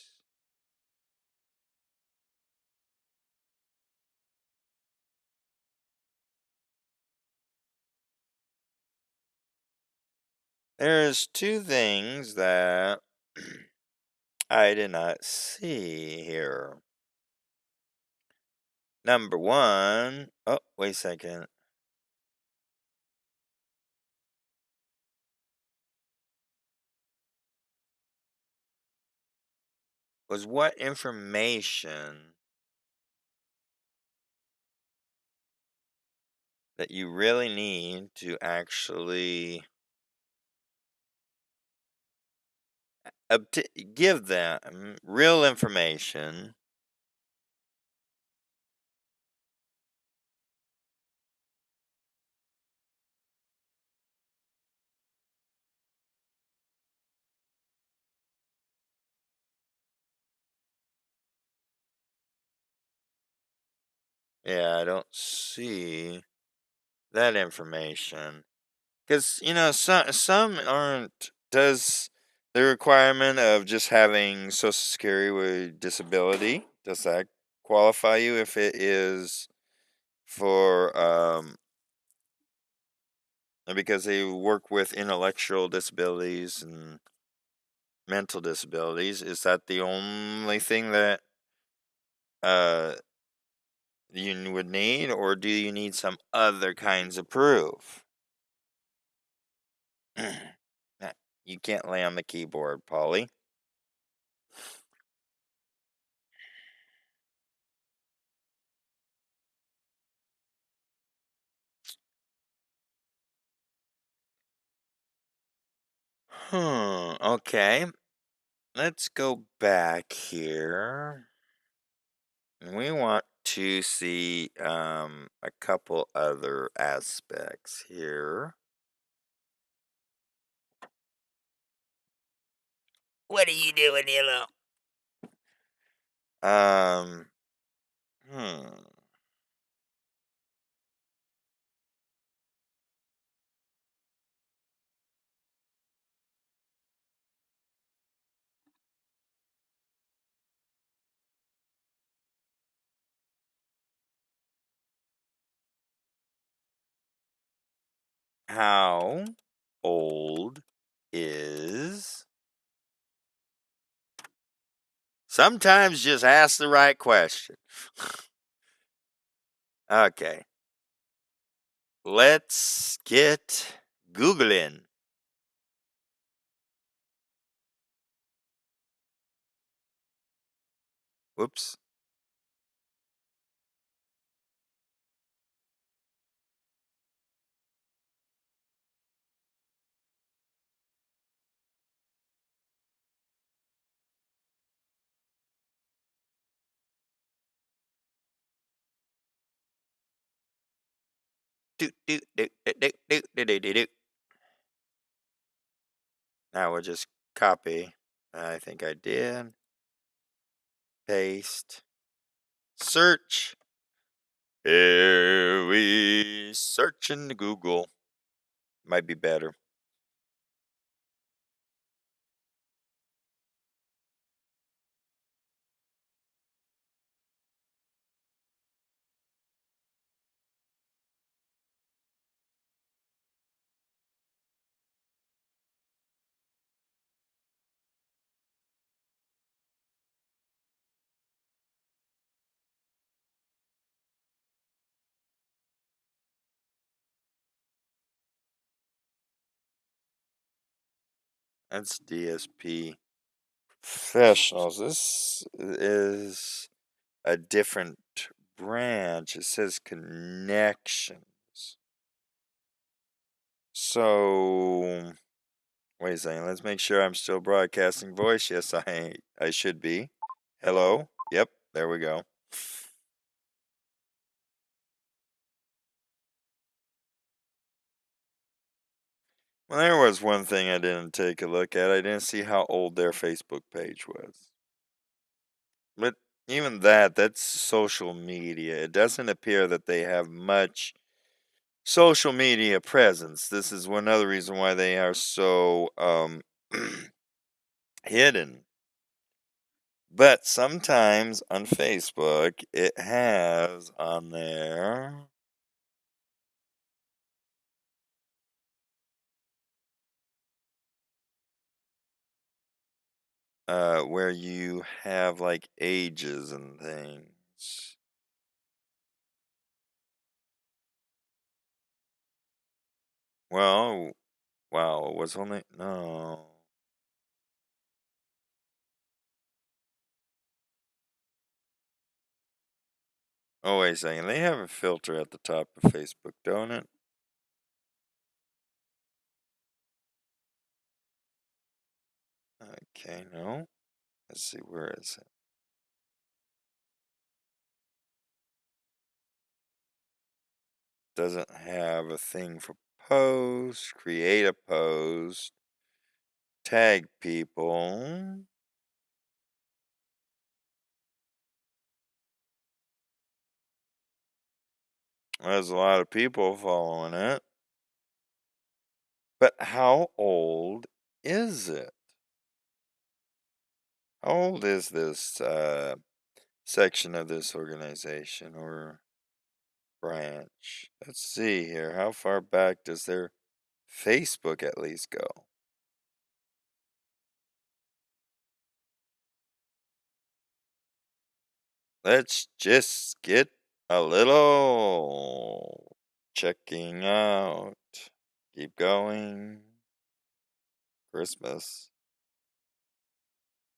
There's two things that I did not see here. Number one, oh, wait a second. Was what information that you really need to actually give them real information Yeah, I don't see that information. Because, some aren't. Does the requirement of just having Social Security with disability, does that qualify you if it is for, because they work with intellectual disabilities and mental disabilities? Is that the only thing that you would need, or do you need some other kinds of proof? You can't lay on the keyboard, Polly. Okay. Let's go back here. We want to see a couple other aspects here. What are you doing, Yellow? Hmm. How old is... Sometimes just ask the right question. Okay. Let's get Googling. Whoops. Now we'll just copy. I think I did. Paste. Search. Here we search in Google. Might be better. That's D.S.P. Professionals. This is a different branch. It says connections. So, wait a second. Let's make sure I'm still broadcasting voice. Yes, I should be. Hello? Yep, there we go. Well, there was one thing I didn't take a look at. I didn't see how old their Facebook page was. But even that's social media. It doesn't appear that they have much social media presence. This is one other reason why they are so hidden. But sometimes on Facebook, it has on there where you have like ages and things. Well, wow, it was only no. Oh, wait a second. They have a filter at the top of Facebook, don't it? Okay, no. Let's see, where is it? Doesn't have a thing for post, create a post, tag people. There's a lot of people following it. But how old is it? How old is this section of this organization or branch? Let's see here. How far back does their Facebook at least go? Let's just get a little checking out. Keep going. Christmas.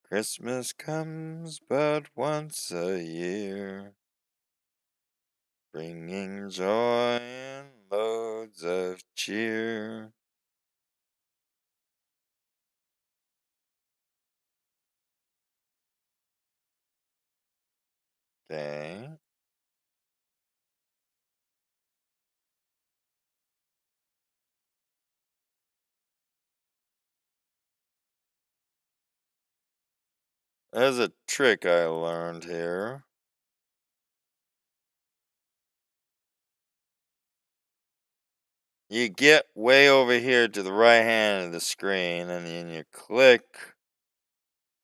Christmas comes but once a year, bringing joy and loads of cheer. Okay. There's a trick I learned here. You get way over here to the right hand of the screen and then you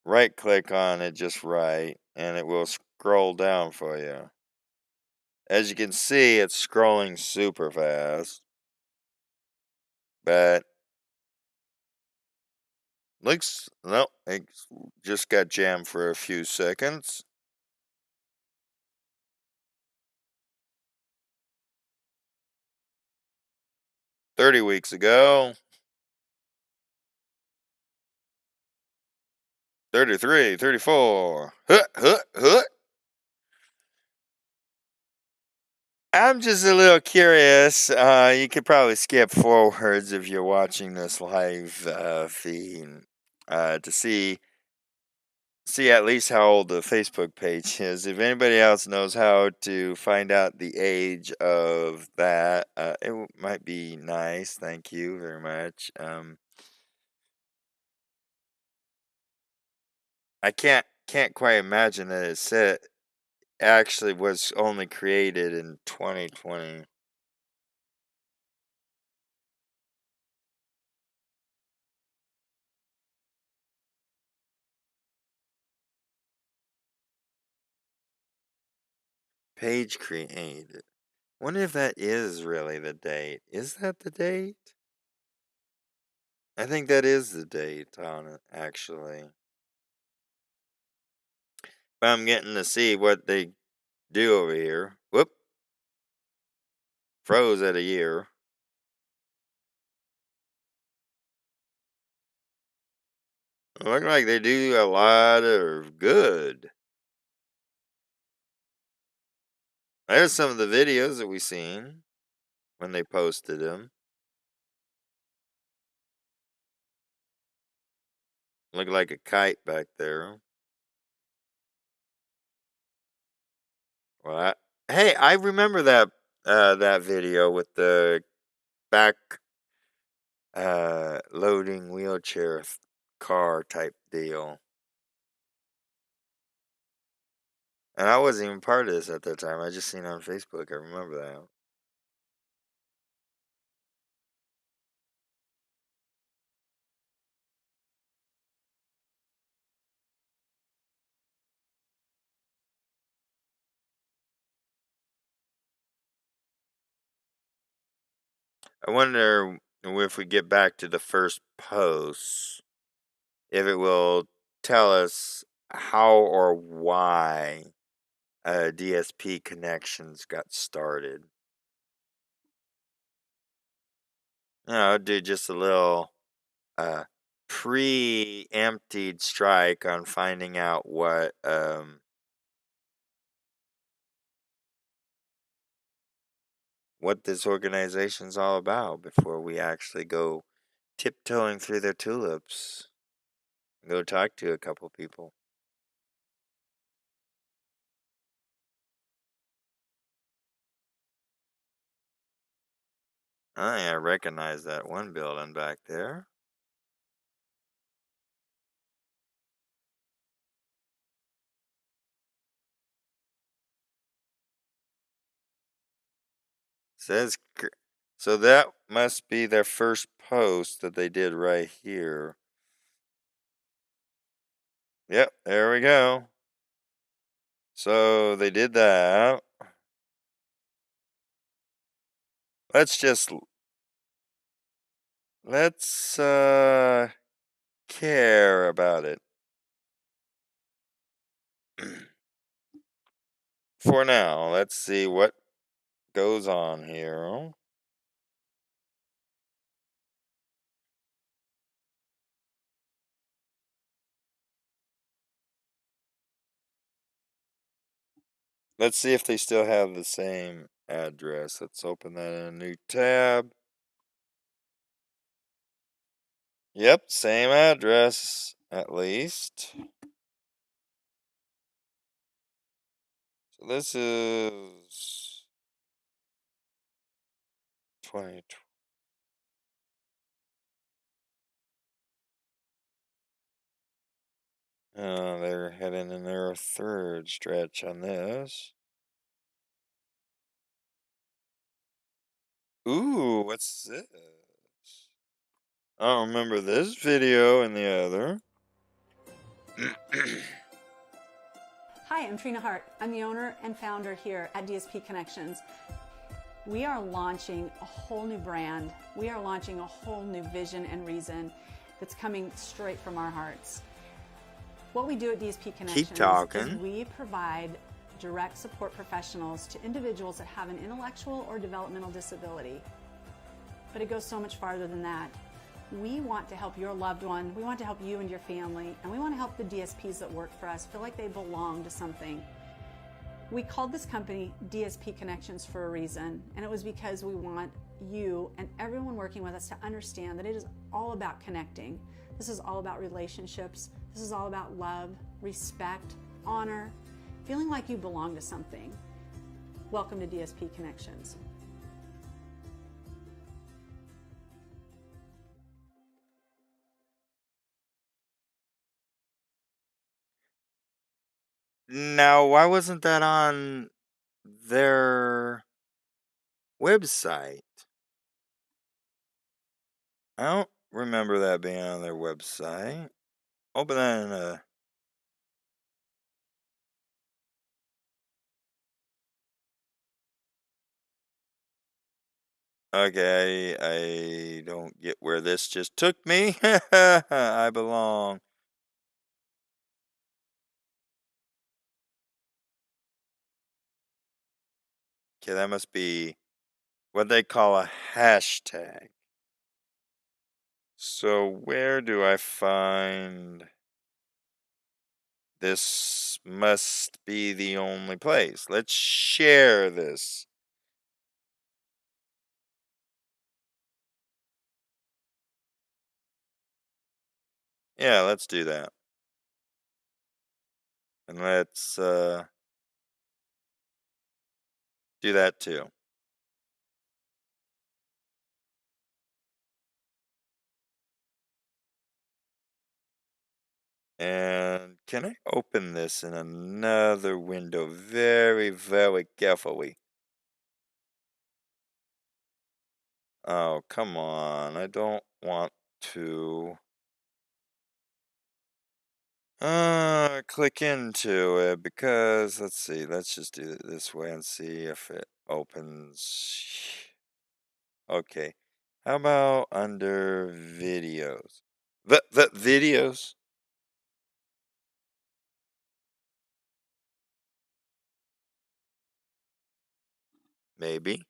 right click on it just right and it will scroll down for you. As you can see, it's scrolling super fast. But no, it just got jammed for a few seconds. "30 weeks ago. 33, 34. Huh, huh, huh. I'm just a little curious. You could probably skip forwards if you're watching this live feed to see see at least how old the Facebook page is. If anybody else knows how to find out the age of that, it might be nice. Thank you very much. I can't quite imagine that it said actually was only created in 2020. Page created. Wonder if that is really the date. Is that the date? I think that is the date on it, actually. But I'm getting to see what they do over here. Whoop. Froze at a year. Look like they do a lot of good. There's some of the videos that we seen when they posted them. Look like a kite back there. Well, hey, I remember that that video with the back loading wheelchair car type deal. And I wasn't even part of this at that time. I just seen it on Facebook. I remember that. I wonder if we get back to the first post, if it will tell us how or why DSP connections got started. Do just a little pre-emptied strike on finding out what this organization's all about before we actually go tiptoeing through their tulips. Go talk to a couple people. I recognize that one building back there. Says so that must be their first post that they did right here. Yep, there we go. So they did that. Let's care about it. For now, let's see what goes on here. Let's see if they still have the same address. Let's open that in a new tab. Yep, same address, at least. So this is 2020. They're heading in their third stretch on this. Ooh, what's this? I don't remember this video and the other. Hi, I'm Trina Hart. I'm the owner and founder here at DSP Connections. We are launching a whole new brand. We are launching a whole new vision and reason that's coming straight from our hearts. What we do at DSP Connections is we provide direct support professionals to individuals that have an intellectual or developmental disability. But it goes so much farther than that. We want to help your loved one, we want to help you and your family, and we want to help the DSPs that work for us feel like they belong to something. We called this company DSP Connections for a reason, and it was because we want you and everyone working with us to understand that it is all about connecting. This is all about relationships. This is all about love, respect, honor, feeling like you belong to something. Welcome to DSP Connections. Now, why wasn't that on their website? I don't remember that being on their website. Open that in a... Okay, I don't get where this just took me. I belong. Okay, that must be what they call a hashtag. So where do I find... This must be the only place. Let's share this. Yeah, let's do that. And let's do that too. And can I open this in another window very, very carefully? Oh, come on. I don't want to. Click into it because, let's see, let's just do it this way and see if it opens. Okay. How about under videos? The videos? Maybe.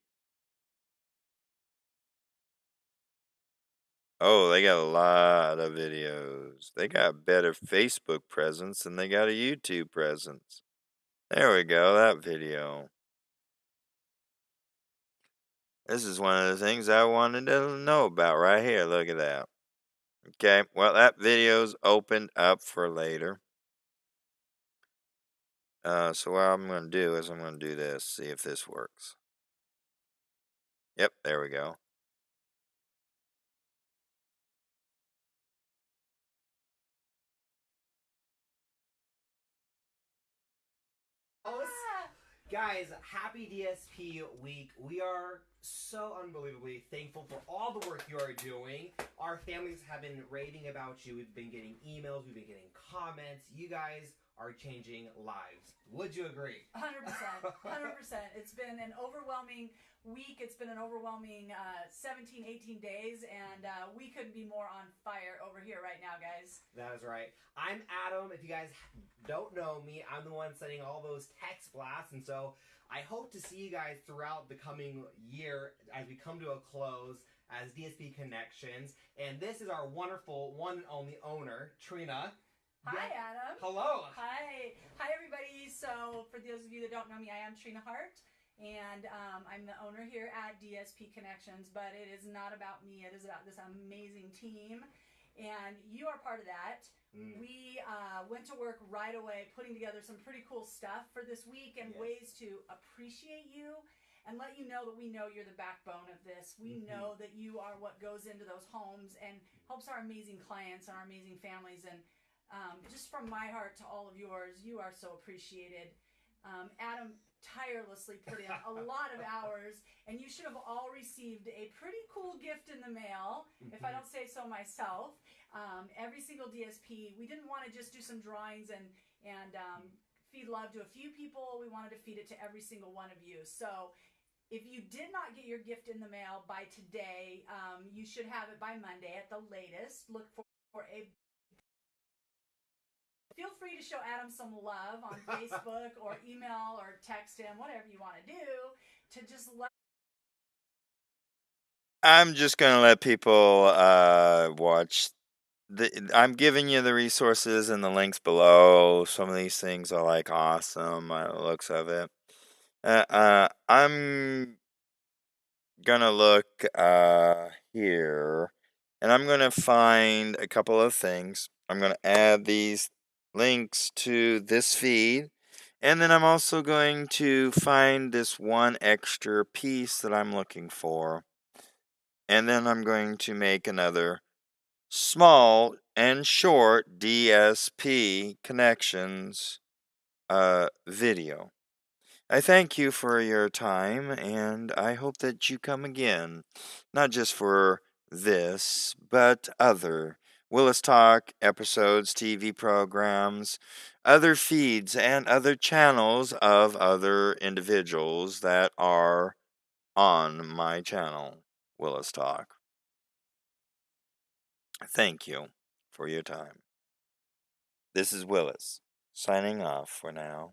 Oh, they got a lot of videos. They got better Facebook presence than they got a YouTube presence. There we go, that video. This is one of the things I wanted to know about right here. Look at that. Okay, well, that video's opened up for later. So what I'm going to do is I'm going to do this, see if this works. Yep, there we go. Guys, happy DSP week. We are so unbelievably thankful for all the work you are doing. Our families have been raving about you. We've been getting emails, we've been getting comments. You guys are changing lives. Would you agree? 100%. 100%. It's been an overwhelming week. It's been an overwhelming 17, 18 days, and we couldn't be more on fire over here right now, guys. That is right. I'm Adam. If you guys don't know me, I'm the one sending all those text blasts, and so I hope to see you guys throughout the coming year as we come to a close as DSP Connections. And this is our wonderful one and only owner, Trina. Hi, Adam. Hello. Hi. Hi, everybody. So, for those of you that don't know me, I am Trina Hart, and I'm the owner here at DSP Connections, but it is not about me. It is about this amazing team, and you are part of that. We went to work right away putting together some pretty cool stuff for this week and ways to appreciate you and let you know that we know you're the backbone of this. We know that you are what goes into those homes and helps our amazing clients and our amazing families. And just from my heart to all of yours, you are so appreciated. Adam tirelessly put in a lot of hours, and you should have all received a pretty cool gift in the mail, if I don't say so myself. Every single DSP, we didn't want to just do some drawings and feed love to a few people. We wanted to feed it to every single one of you. So if you did not get your gift in the mail by today, you should have it by Monday at the latest. Look for a... Feel free to show Adam some love on Facebook or email or text him, whatever you want to do, to just let... I'm just going to let people watch. I'm giving you the resources and the links below. Some of these things are like awesome by the looks of it. I'm gonna look here, and I'm gonna find a couple of things. I'm gonna add these links to this feed. And then I'm also going to find this one extra piece that I'm looking for. And then I'm going to make another small and short DSP connections video. I thank you for your time, and I hope that you come again, not just for this, but other Willis Talk episodes, TV programs, other feeds, and other channels of other individuals that are on my channel, Willis Talk. Thank you for your time. This is Willis, signing off for now.